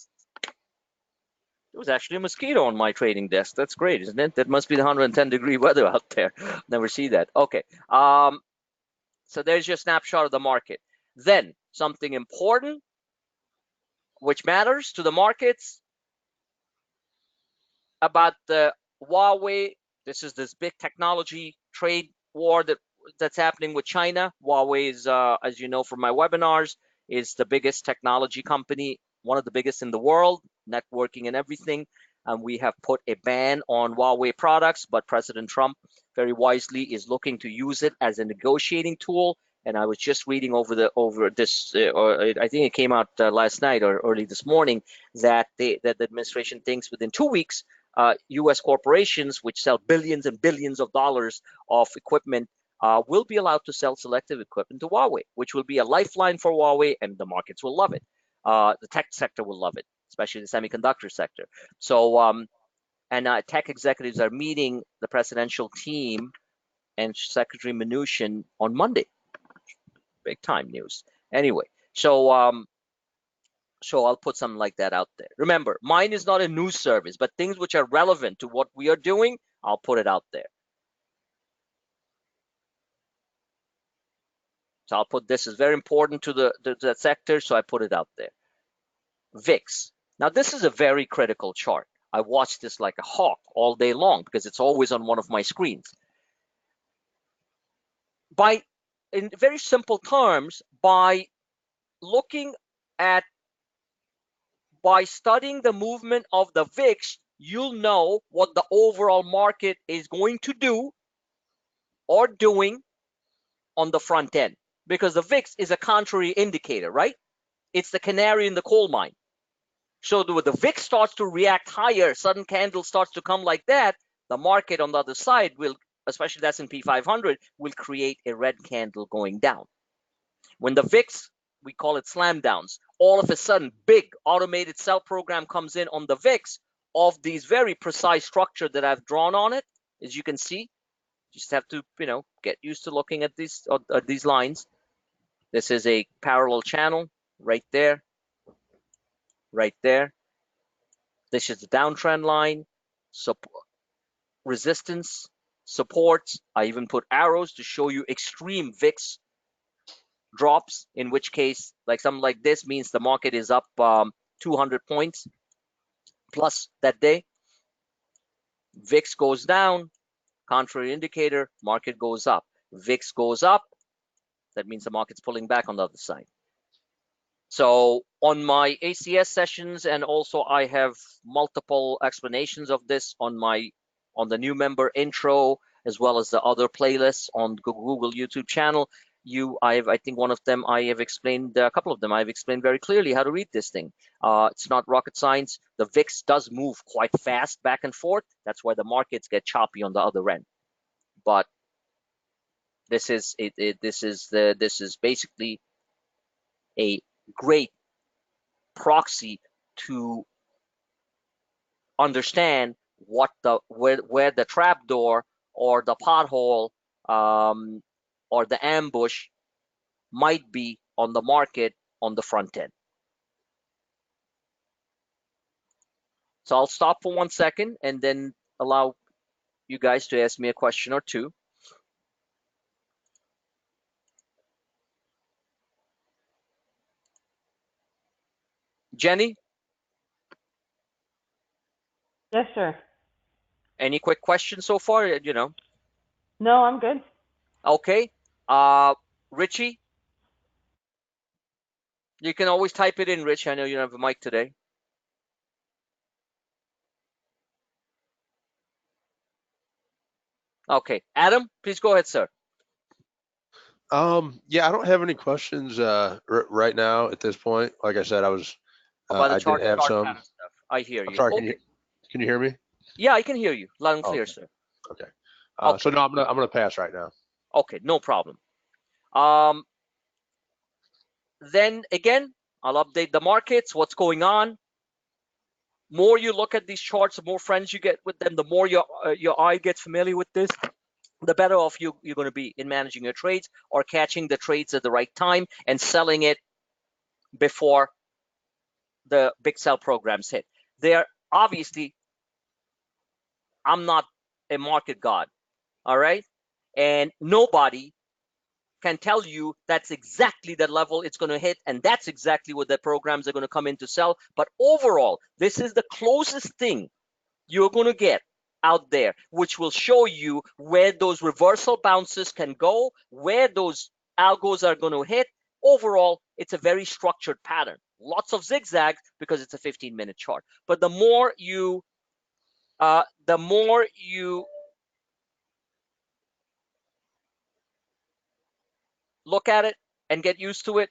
was actually a mosquito on my trading desk. That's great, isn't it? That must be the 110-degree weather out there. Never see that. Okay. So there's your snapshot of the market. Then something important, which matters to the markets, about the Huawei. This is this big technology trade war that's happening with China. Huawei is, as you know from my webinars, is the biggest technology company, one of the biggest in the world, networking and everything. and we have put a ban on Huawei products, but President Trump very wisely is looking to use it as a negotiating tool. And I was just reading over this, or I think it came out last night or early this morning, that the administration thinks within 2 weeks, U.S. corporations, which sell billions and billions of dollars of equipment, will be allowed to sell selective equipment to Huawei, which will be a lifeline for Huawei, and the markets will love it. The tech sector will love it, especially the semiconductor sector. So, and tech executives are meeting the presidential team and Secretary Mnuchin on Monday. Big time news. Anyway, so so I'll put something like that out there. Remember, mine is not a news service, but things which are relevant to what we are doing, I'll put it out there. So I'll put this is very important to the sector, so I put it out there. VIX. Now this is a very critical chart. I watch this like a hawk all day long because it's always on one of my screens. In very simple terms, by studying the movement of the VIX, you'll know what the overall market is going to do or doing on the front end, because the VIX is a contrary indicator, right? It's the canary in the coal mine. So when the VIX starts to react higher, sudden candle starts to come like that, the market on the other side will, especially the S&P 500, will create a red candle going down. When the VIX, we call it slam downs, all of a sudden big automated sell program comes in on the VIX of these very precise structure that I've drawn on it. As you can see, just have to, get used to looking at these lines. This is a parallel channel right there, right there. This is the downtrend line, resistance, supports. I even put arrows to show you extreme VIX drops, in which case, like something like this means the market is up 200 points plus that day. VIX goes down, contrary indicator, market goes up. VIX goes up, that means the market's pulling back on the other side. So on my ACS sessions, and also I have multiple explanations of this on the new member intro, as well as the other playlists on Google YouTube channel. I think one of them I have explained, a couple of them I've explained very clearly how to read this thing. It's not rocket science. The VIX does move quite fast back and forth. That's why the markets get choppy on the other end. But this is basically a great proxy to understand where the trapdoor or the pothole or the ambush might be on the market on the front end. So I'll stop for 1 second and then allow you guys to ask me a question or two. Jenny? Yes, sir. Any quick questions so far? No, I'm good. Okay. Richie? You can always type it in, Rich. I know you don't have a mic today. Okay. Adam, please go ahead, sir. Yeah, I don't have any questions right now at this point. Like I said, About the I did have chart some. pattern stuff. I hear I'm you. sorry, Okay. can you hear me? Yeah, I can hear you loud and clear, Okay. sir. Okay. Okay. So no, I'm gonna pass right now. Okay, no problem. Then again, I'll update the markets, what's going on. More you look at these charts, the more friends you get with them, the more your eye gets familiar with this, the better off you're going to be in managing your trades or catching the trades at the right time and selling it before the big sell programs hit. They're obviously, I'm not a market god, all right? And nobody can tell you that's exactly the level it's going to hit, and that's exactly what the programs are going to come in to sell. But overall, this is the closest thing you're going to get out there, which will show you where those reversal bounces can go, where those algos are going to hit. Overall, it's a very structured pattern. Lots of zigzags because it's a 15-minute chart. But the more you The more you look at it and get used to it,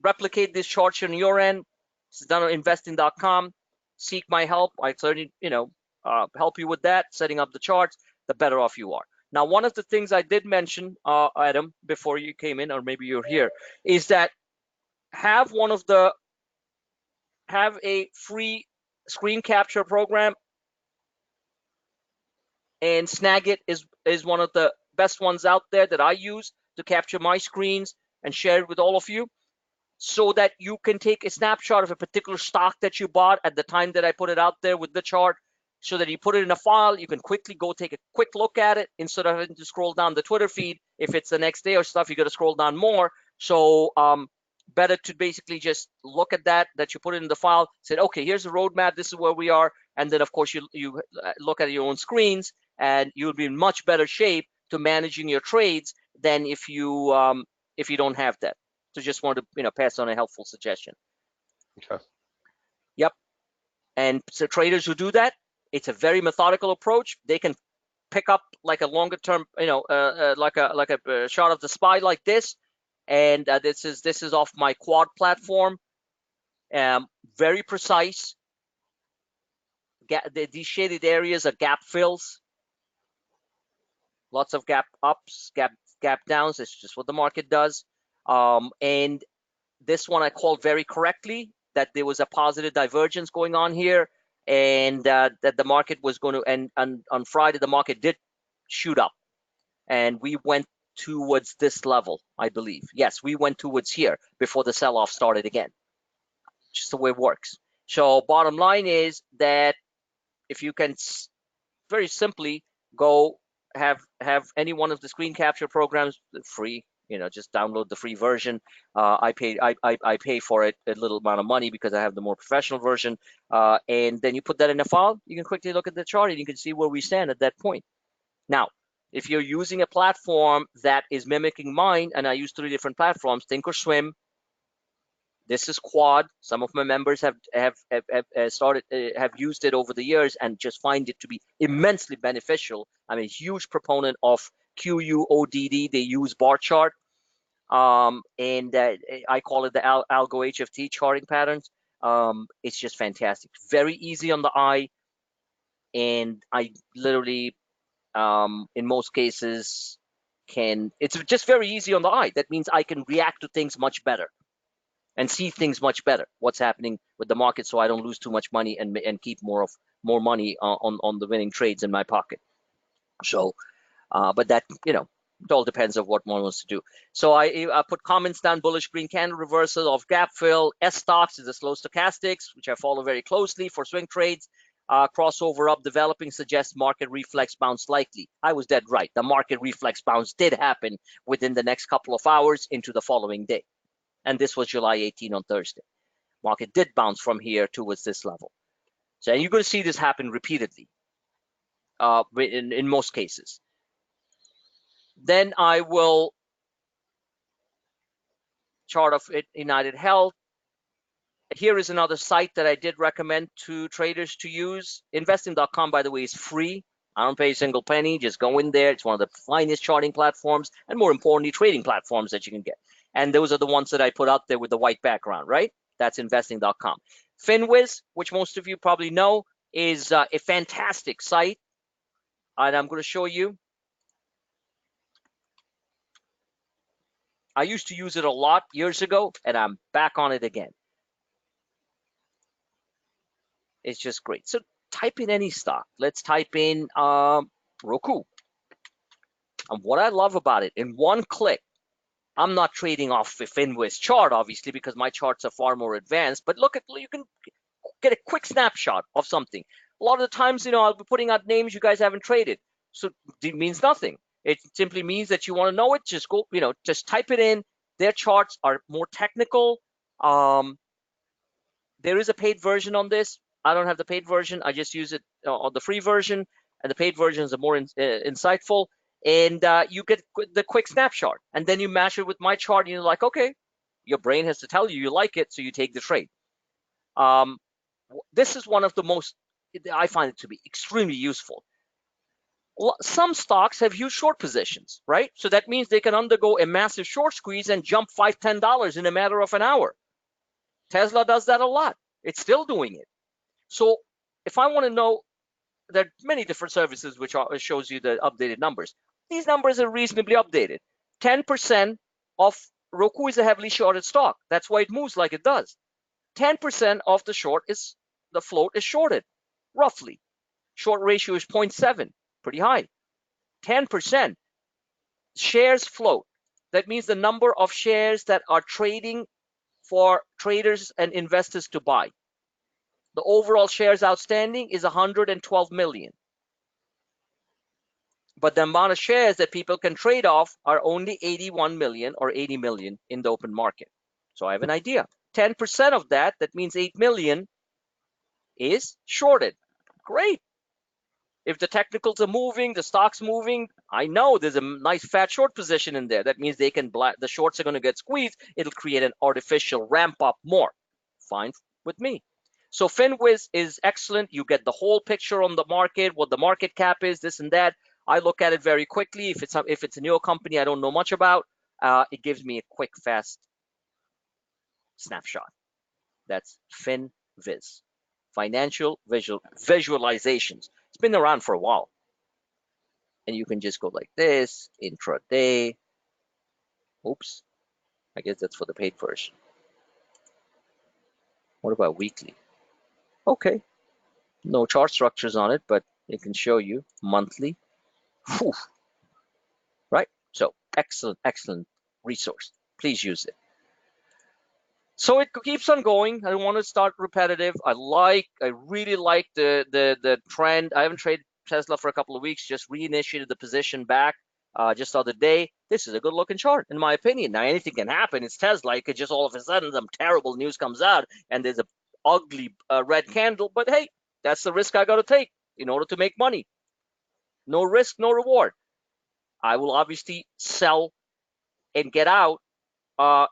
replicate this chart on your end. It's done on investing.com. Seek my help. I certainly, help you with that, setting up the charts, the better off you are. Now, one of the things I did mention, Adam, before you came in, or maybe you're here, is that have a free screen capture program, and Snagit is one of the best ones out there that I use to capture my screens and share it with all of you, so that you can take a snapshot of a particular stock that you bought at the time that I put it out there with the chart, so that you put it in a file. You can quickly go take a quick look at it instead of having to scroll down the Twitter feed. If it's the next day or stuff, you got to scroll down more. So better to basically just look at that you put it in the file, said, okay, here's the roadmap, this is where we are. And then, of course, you look at your own screens, and you'll be in much better shape to managing your trades than if you don't have that. So just wanted to pass on a helpful suggestion. Okay. Yep. And so traders who do that, it's a very methodical approach. They can pick up like a longer term, like a shot of the SPY like this. And this is off my quad platform. Very precise. These shaded areas are gap fills. Lots of gap ups, gap downs. It's just what the market does. And this one I called very correctly, that there was a positive divergence going on here, and that the market was going to, and on Friday the market did shoot up, and we went towards this level, I believe. Yes, we went towards here before the sell-off started again. Just the way it works. So bottom line is that if you can very simply go have any one of the screen capture programs free, just download the free version. I pay for it a little amount of money because I have the more professional version, and then you put that in a file. You can quickly look at the chart and you can see where we stand at that point. Now, if you're using a platform that is mimicking mine, and I use 3 different platforms, Thinkorswim, this is Quad. Some of my members have used it over the years and just find it to be immensely beneficial. I'm a huge proponent of QUODD. They use bar chart, and I call it the Algo HFT charting patterns. It's just fantastic. Very easy on the eye, and I literally, in most cases, it's just very easy on the eye. That means I can react to things much better and see things much better, what's happening with the market, so I don't lose too much money and keep more money on the winning trades in my pocket. So, but that, it all depends on what one wants to do. So I put comments down: bullish green candle reversal of gap fill. S stocks is the slow stochastics, which I follow very closely for swing trades. Crossover up developing suggests market reflex bounce likely. I was dead right. The market reflex bounce did happen within the next couple of hours into the following day. And this was July 18 on Thursday. Market did bounce from here towards this level. So you're going to see this happen repeatedly in most cases. Then I will chart of United Health. Here is another site that I did recommend to traders to use. Investing.com, by the way, is free. I don't pay a single penny. Just go in there. It's one of the finest charting platforms, and more importantly, trading platforms that you can get. And those are the ones that I put out there with the white background, right? That's investing.com. Finwiz, which most of you probably know, is a fantastic site. And I'm going to show you. I used to use it a lot years ago, and I'm back on it again. It's just great. So type in any stock. Let's type in Roku. And what I love about it, in one click, I'm not trading off the Finwiz chart, obviously, because my charts are far more advanced. But you can get a quick snapshot of something. A lot of the times, I'll be putting out names you guys haven't traded. So it means nothing. It simply means that you want to know it. Just go, just type it in. Their charts are more technical. There is a paid version on this. I don't have the paid version. I just use it on the free version, and the paid versions are more insightful. And you get the quick snapshot, and then you match it with my chart. And you're like, okay, your brain has to tell you like it, so you take the trade. This is one of the most I find it to be extremely useful. Some stocks have huge short positions, right? So that means they can undergo a massive short squeeze and jump $5, $10 in a matter of an hour. Tesla does that a lot. It's still doing it. So if I want to know, there are many different services which shows you the updated numbers. These numbers are reasonably updated. 10% of Roku is a heavily shorted stock. That's why it moves like it does. 10% of the float is shorted, roughly. Short ratio is 0.7, pretty high. 10% shares float. That means the number of shares that are trading for traders and investors to buy. The overall shares outstanding is 112 million. But the amount of shares that people can trade off are only 81 million or 80 million in the open market. So I have an idea. 10% of that means 8 million is shorted. Great. If the technicals are moving, the stock's moving, I know there's a nice fat short position in there. That means the shorts are going to get squeezed. It'll create an artificial ramp up more. Fine with me. So FinWiz is excellent. You get the whole picture on the market, what the market cap is, this and that. I look at it very quickly. If it's a new company I don't know much about, it gives me a quick, fast snapshot. That's FinViz, financial visualizations. It's been around for a while. And you can just go like this, intraday. Oops, I guess that's for the paid version. What about weekly? Okay, no chart structures on it, but it can show you monthly. Whew. Right? So excellent, excellent resource. Please use it. So it keeps on going. I don't want to start repetitive. I really like the trend. I haven't traded Tesla for a couple of weeks, just reinitiated the position back just the other day. This is a good looking chart, in my opinion. Now, anything can happen. It's Tesla. It could just all of a sudden some terrible news comes out and there's a ugly red candle. But hey, that's the risk I got to take in order to make money. No risk, no reward. I will obviously sell and get out,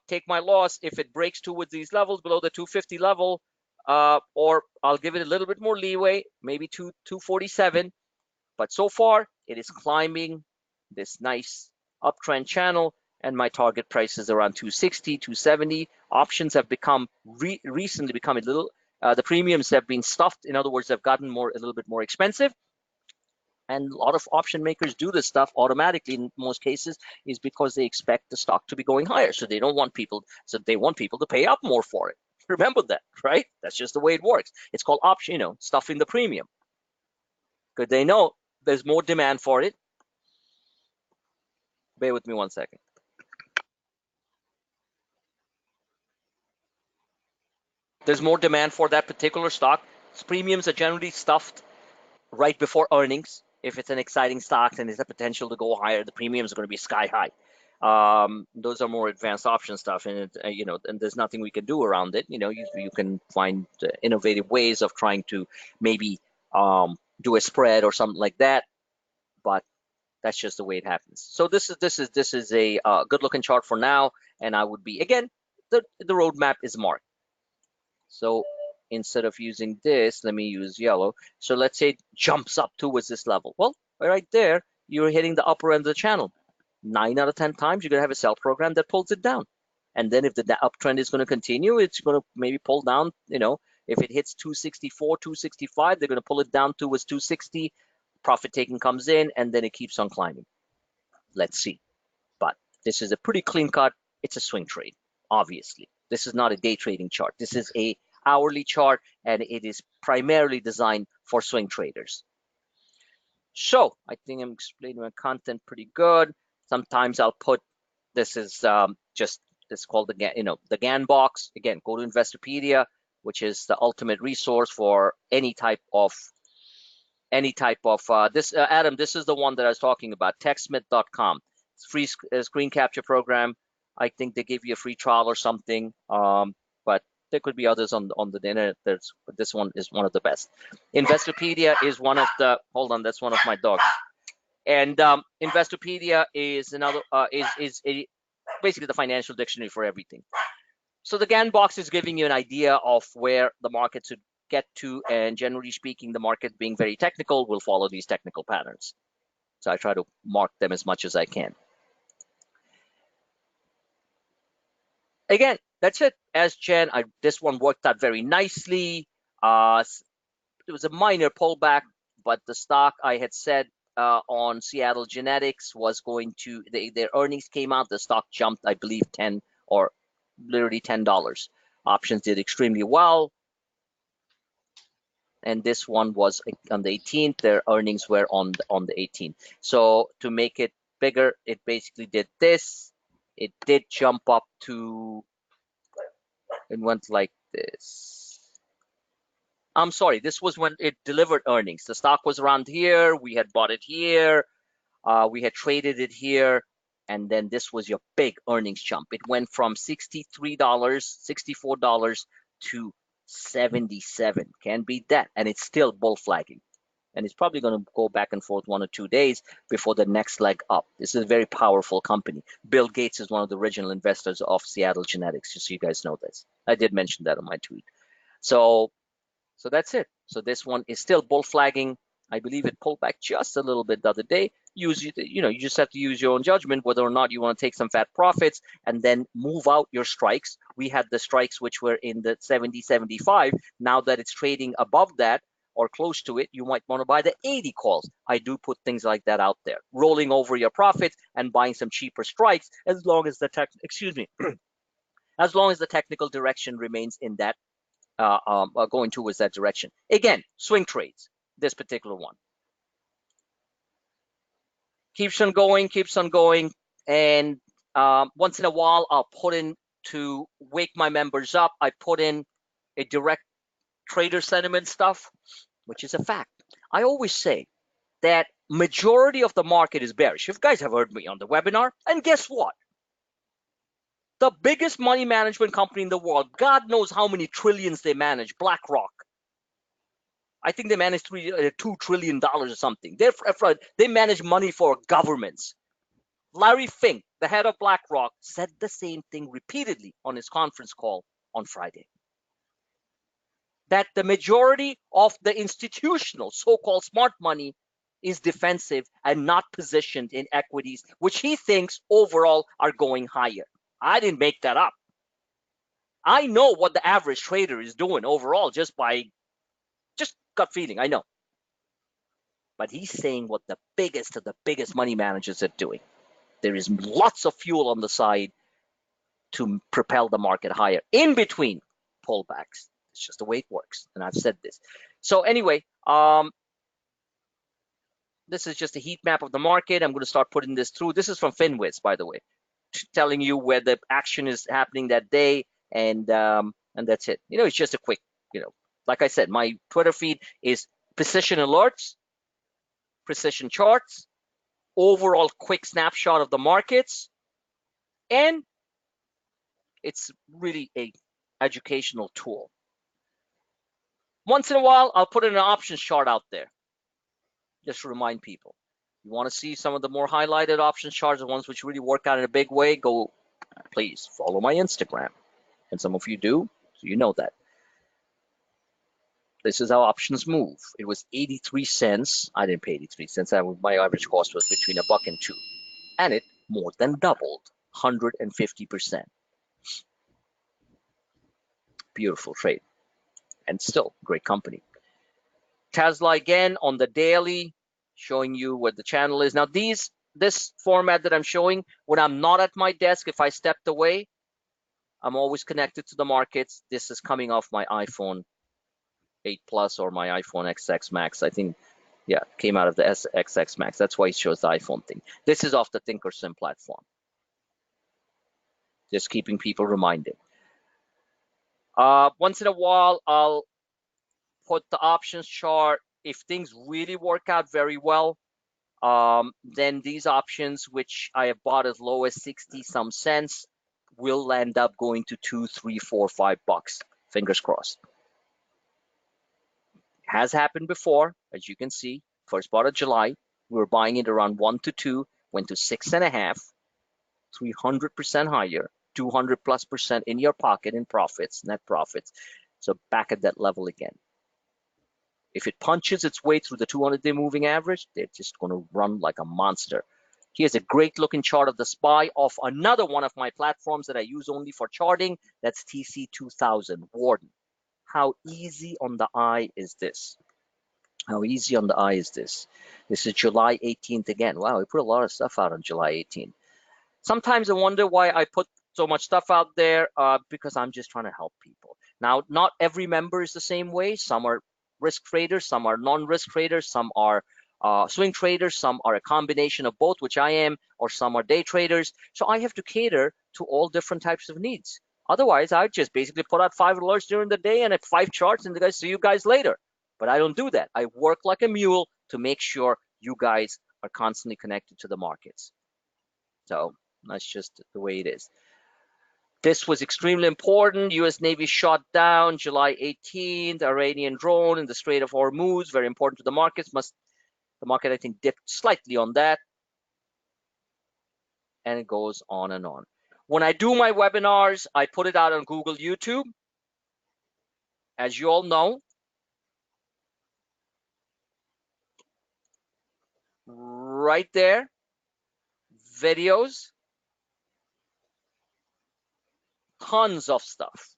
take my loss if it breaks towards these levels below the 250 level, or I'll give it a little bit more leeway, maybe 247. But so far, it is climbing this nice uptrend channel, and my target price is around 260, 270. Options have recently become a little, the premiums have been stuffed. In other words, they've gotten a little bit more expensive. And a lot of option makers do this stuff automatically in most cases, is because they expect the stock to be going higher. So they want people to pay up more for it. Remember that, right? That's just the way it works. It's called option, stuffing the premium. Because they know there's more demand for it. Bear with me one second. There's more demand for that particular stock. Premiums are generally stuffed right before earnings. If it's an exciting stock and there's a potential to go higher, the premiums are going to be sky high. Those are more advanced option stuff, and and there's nothing we can do around it. You can find innovative ways of trying to maybe do a spread or something like that, but that's just the way it happens. So this is a good looking chart for now, and I would be, again, the roadmap is marked. So instead of using this, let me use yellow. So let's say it jumps up towards this level. Well, right there, you're hitting the upper end of the channel. 9 out of 10 times, you're going to have a sell program that pulls it down. And then if the uptrend is going to continue, it's going to maybe pull down, if it hits 264, 265, they're going to pull it down towards 260. Profit taking comes in, and then it keeps on climbing. Let's see. But this is a pretty clean cut. It's a swing trade, obviously. This is not a day trading chart. This is a hourly chart, and it is primarily designed for swing traders. So I think I'm explaining my content pretty good. Sometimes I'll put, this is called the GAN box. Again, go to Investopedia, which is the ultimate resource for any type of this. Adam, this is the one that I was talking about, techsmith.com. It's free screen capture program. I think they give you a free trial or something, but there could be others on the internet. This one is one of the best. Investopedia is one of the, hold on, that's one of my dogs. And Investopedia is another, is basically the financial dictionary for everything. So the GAN box is giving you an idea of where the market get to, and generally speaking, the market being very technical will follow these technical patterns. So I try to mark them as much as I can. Again, that's it. As Jen, this one worked out very nicely. It was a minor pullback, but the stock I had said on Seattle Genetics was going to, their earnings came out, the stock jumped, I believe, 10 or literally $10. Options did extremely well. And this one was on the 18th. Their earnings were on the 18th. So to make it bigger, it basically did this. It did jump up to, it went like this. I'm sorry, this was when it delivered earnings. The stock was around here. We had bought it here. We had traded it here. And then this was your big earnings jump. It went from $63, $64 to 77. Can't beat that. And it's still bull flagging. And it's probably going to go back and forth 1 or 2 days before the next leg up. This is a very powerful company. Bill Gates is one of the original investors of Seattle Genetics, just so you guys know this. I did mention that on my tweet. So that's it. So this one is still bull flagging. I believe it pulled back just a little bit the other day. You just have to use your own judgment whether or not you want to take some fat profits and then move out your strikes. We had the strikes which were in the 70, 75. Now that it's trading above that or close to it, you might want to buy the 80 calls. I do put things like that out there, rolling over your profits and buying some cheaper strikes as long as the as long as the technical direction remains in that going towards that direction. Again, swing trades, this particular one. Keeps on going, and once in a while, I'll put in, to wake my members up, I put in a direct trader sentiment stuff, which is a fact. I always say that majority of the market is bearish. You guys have heard me on the webinar, and guess what? The biggest money management company in the world, God knows how many trillions they manage, BlackRock. I think they manage $2 trillion or something. They manage money for governments. Larry Fink, the head of BlackRock, said the same thing repeatedly on his conference call on Friday. That the majority of the institutional so-called smart money is defensive and not positioned in equities, which he thinks overall are going higher. I didn't make that up. I know what the average trader is doing overall just gut feeling, I know. But he's saying what the biggest of the biggest money managers are doing. There is lots of fuel on the side to propel the market higher in between pullbacks. It's just the way it works, and I've said this. So anyway, this is just a heat map of the market. I'm going to start putting this through. This is from Finwiz, by the way, telling you where the action is happening that day, and that's it. It's just a quick, like I said, my Twitter feed is precision alerts, precision charts, overall quick snapshot of the markets, and it's really a educational tool. Once in a while, I'll put in an options chart out there, just to remind people. You want to see some of the more highlighted options charts, the ones which really work out in a big way, go, please follow my Instagram. And some of you do, so you know that. This is how options move. It was 83 cents. I didn't pay 83 cents. My average cost was between $1 and $2. And it more than doubled, 150%. Beautiful trade. And still, great company. Tesla again on the daily, showing you what the channel is. Now, this format that I'm showing, when I'm not at my desk, if I stepped away, I'm always connected to the markets. This is coming off my iPhone 8 Plus or my iPhone XX Max. I think, yeah, came out of the XX Max. That's why it shows the iPhone thing. This is off the Thinkorswim platform. Just keeping people reminded. Once in a while, I'll put the options chart. If things really work out very well, then these options, which I have bought as low as 60 some cents, will end up going to $2, $3, $4, $5. Fingers crossed. Has happened before, as you can see. First part of July, we were buying it around 1 to 2, went to 6.5, 300% higher, 200+% in your pocket in profits, net profits. So back at that level again. If it punches its way through the 200-day moving average, they're just going to run like a monster. Here's a great looking chart of the SPY of another one of my platforms that I use only for charting. That's TC2000, Warden. How easy on the eye is this? How easy on the eye is this? This is July 18th again. Wow, we put a lot of stuff out on July 18th. Sometimes I wonder why I put so much stuff out there, because I'm just trying to help people. Now, not every member is the same way. Some are risk traders, some are non-risk traders, some are swing traders, some are a combination of both, which I am, or some are day traders. So I have to cater to all different types of needs. Otherwise, I just basically put out 5 alerts during the day and at 5 charts, and the guys see you guys later. But I don't do that. I work like a mule to make sure you guys are constantly connected to the markets. So that's just the way it is. This was extremely important. U.S. Navy shot down July 18th, Iranian drone in the Strait of Hormuz. Very important to the markets. The market, I think, dipped slightly on that. And it goes on and on. When I do my webinars, I put it out on Google, YouTube. As you all know, right there, videos, tons of stuff.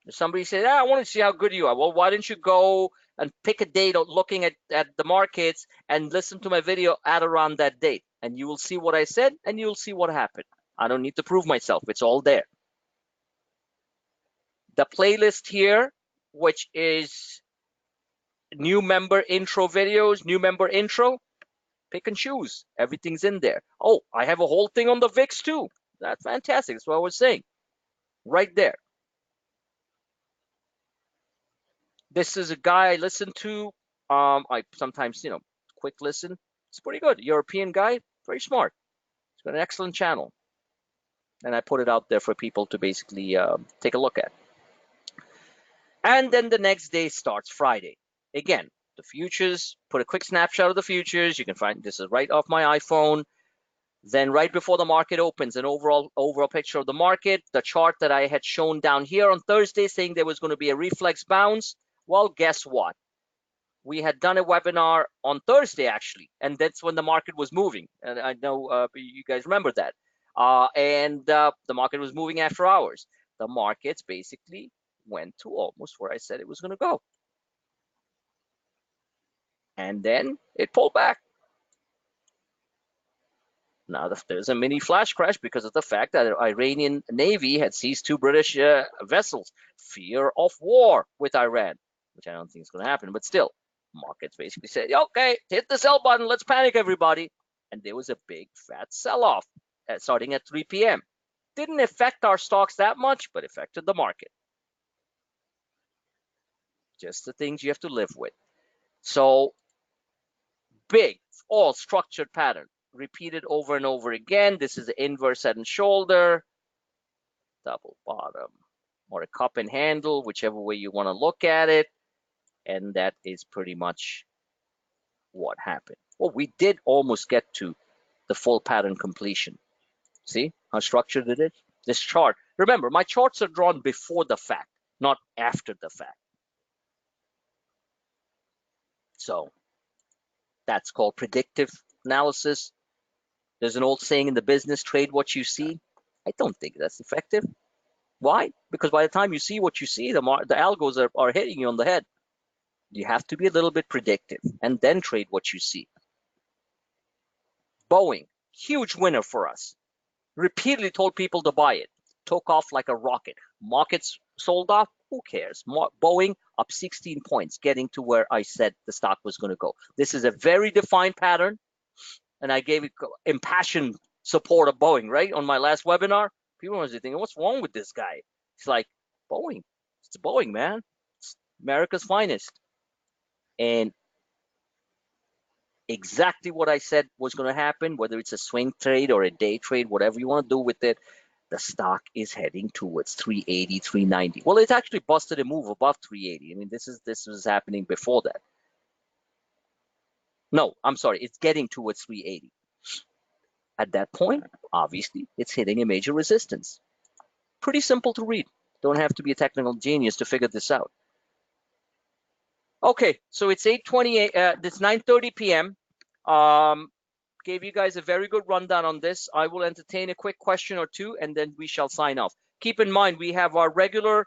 If somebody says, I want to see how good you are. Well, why don't you go and pick a date of looking at the markets and listen to my video at around that date. And you will see what I said and you'll see what happened. I don't need to prove myself. It's all there. The playlist here, which is new member intro videos, new member intro, pick and choose. Everything's in there. Oh, I have a whole thing on the VIX too. That's fantastic. That's what I was saying. Right there. This is a guy I listen to. I sometimes, quick listen. It's pretty good. European guy, very smart. He's got an excellent channel. And I put it out there for people to basically take a look at. And then the next day starts Friday. Again, the futures, put a quick snapshot of the futures. You can find this is right off my iPhone. Then right before the market opens, an overall picture of the market, the chart that I had shown down here on Thursday saying there was going to be a reflex bounce. Well, guess what? We had done a webinar on Thursday, actually, and that's when the market was moving. And I know you guys remember that. And the market was moving after hours. The markets basically went to almost where I said it was going to go. And then it pulled back. Now, there's a mini flash crash because of the fact that the Iranian Navy had seized 2 British vessels. Fear of war with Iran, which I don't think is going to happen, but still. Markets basically said, okay, hit the sell button. Let's panic, everybody. And there was a big fat sell-off starting at 3 p.m. Didn't affect our stocks that much, but affected the market. Just the things you have to live with. So big, all structured pattern. Repeated over and over again. This is the inverse head and shoulder, double bottom, or a cup and handle, whichever way you want to look at it. And that is pretty much what happened. Well, we did almost get to the full pattern completion. See how structured it is? This chart, remember, my charts are drawn before the fact, not after the fact. So that's called predictive analysis. There's an old saying in the business, trade what you see. I don't think that's effective. Why? Because by the time you see what you see, the algos are hitting you on the head. You have to be a little bit predictive and then trade what you see. Boeing, huge winner for us. Repeatedly told people to buy it. Took off like a rocket. Markets sold off. Who cares? Boeing up 16 points, getting to where I said the stock was going to go. This is a very defined pattern, and I gave impassioned support of Boeing, right? On my last webinar, people were thinking, what's wrong with this guy? It's like, Boeing. It's Boeing, man. It's America's finest. And exactly what I said was going to happen, whether it's a swing trade or a day trade, whatever you want to do with it, the stock is heading towards 380, 390. Well, it's actually busted a move above 380. I mean, this was happening before that. No, I'm sorry, it's getting towards 380. At that point, obviously, it's hitting a major resistance. Pretty simple to read. Don't have to be a technical genius to figure this out. Okay, so it's 8:28. It's 9:30 p.m. Gave you guys a very good rundown on this. I will entertain a quick question or two, and then we shall sign off. Keep in mind, we have our regular,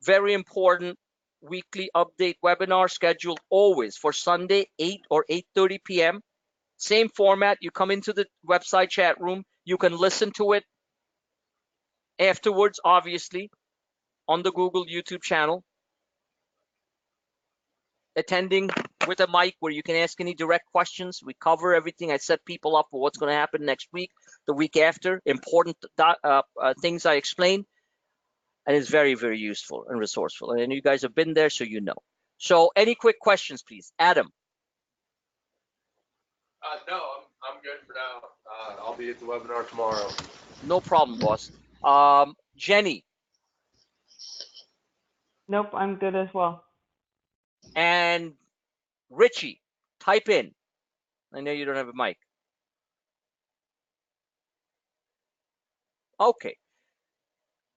very important weekly update webinar scheduled always for Sunday, 8 or 8:30 p.m. Same format. You come into the website chat room. You can listen to it afterwards, obviously, on the Google YouTube channel. Attending with a mic where you can ask any direct questions. We cover everything. I set people up for what's going to happen next week, the week after, important things I explain, and it's very, very useful and resourceful. And you guys have been there, so you know. So any quick questions, please? Adam. No, I'm good for now. I'll be at the webinar tomorrow. No problem, boss. Jenny. Nope, I'm good as well. And Richie, type in. I know you don't have a mic. Okay.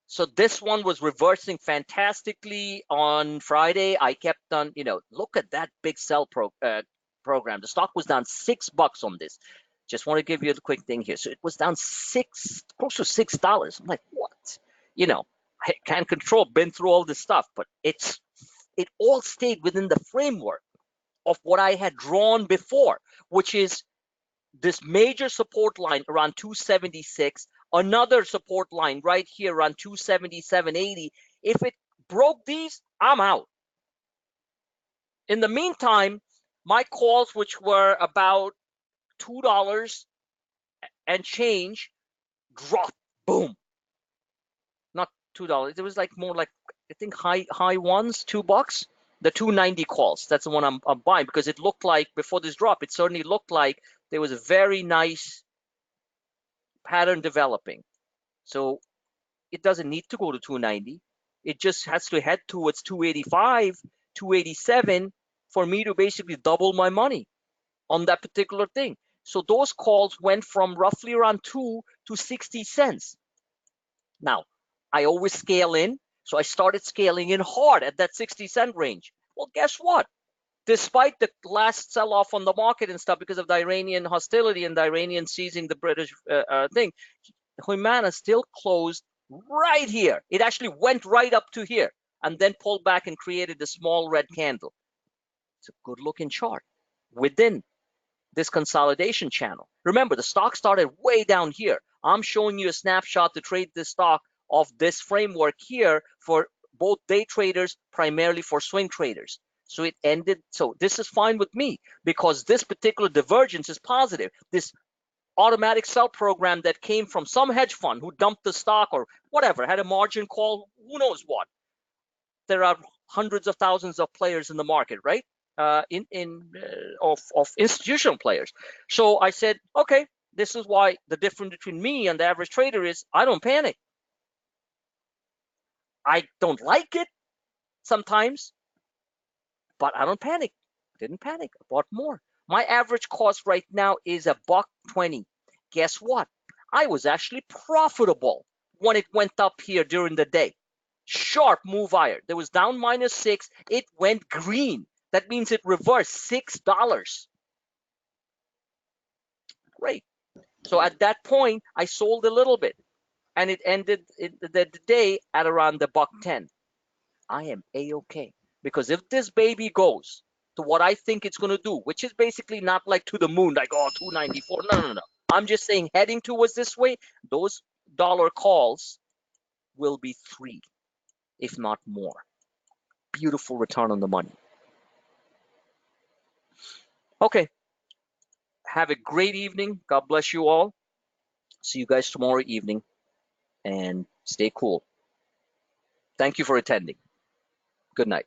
So this one was reversing fantastically on Friday. I kept on, look at that big sell program. The stock was down $6 on this. Just want to give you a quick thing here. So it was down close to $6. I'm like, what? I can't control, been through all this stuff, but it all stayed within the framework of what I had drawn before, which is this major support line around 276, another support line right here around 277.80. If it broke these, I'm out. In the meantime, my calls, which were about $2 and change, dropped. Boom. Not $2. It was like more like, I think high ones, $2. The 290 calls. That's the one I'm buying, because it looked like before this drop, it certainly looked like there was a very nice pattern developing. So it doesn't need to go to 290. It just has to head towards 285, 287 for me to basically double my money on that particular thing. So those calls went from roughly around 2 to 60 cents. Now, I always scale in. So I started scaling in hard at that 60-cent range. Well, guess what? Despite the last sell-off on the market and stuff because of the Iranian hostility and the Iranian seizing the British thing, Humana still closed right here. It actually went right up to here and then pulled back and created a small red candle. It's a good looking chart within this consolidation channel. Remember, the stock started way down here. I'm showing you a snapshot to trade this stock of this framework here for both day traders, primarily for swing traders. So it ended. So this is fine with me because this particular divergence is positive. This automatic sell program that came from some hedge fund who dumped the stock or whatever, had a margin call, who knows what. There are hundreds of thousands of players in the market, right? Of institutional players. So I said, okay, this is why the difference between me and the average trader is I don't panic. I don't like it sometimes, but I don't panic. Didn't panic. I bought more. My average cost right now is $1.20. Guess what? I was actually profitable when it went up here during the day. Sharp move higher. There was down -6. It went green. That means it reversed $6. Great. So at that point, I sold a little bit, and it ended the day at around the $1.10. I am A-okay. Because if this baby goes to what I think it's going to do, which is basically not like to the moon, like, 294. No. I'm just saying heading towards this way, those dollar calls will be 3, if not more. Beautiful return on the money. Okay. Have a great evening. God bless you all. See you guys tomorrow evening. And stay cool. Thank you for attending. Good night.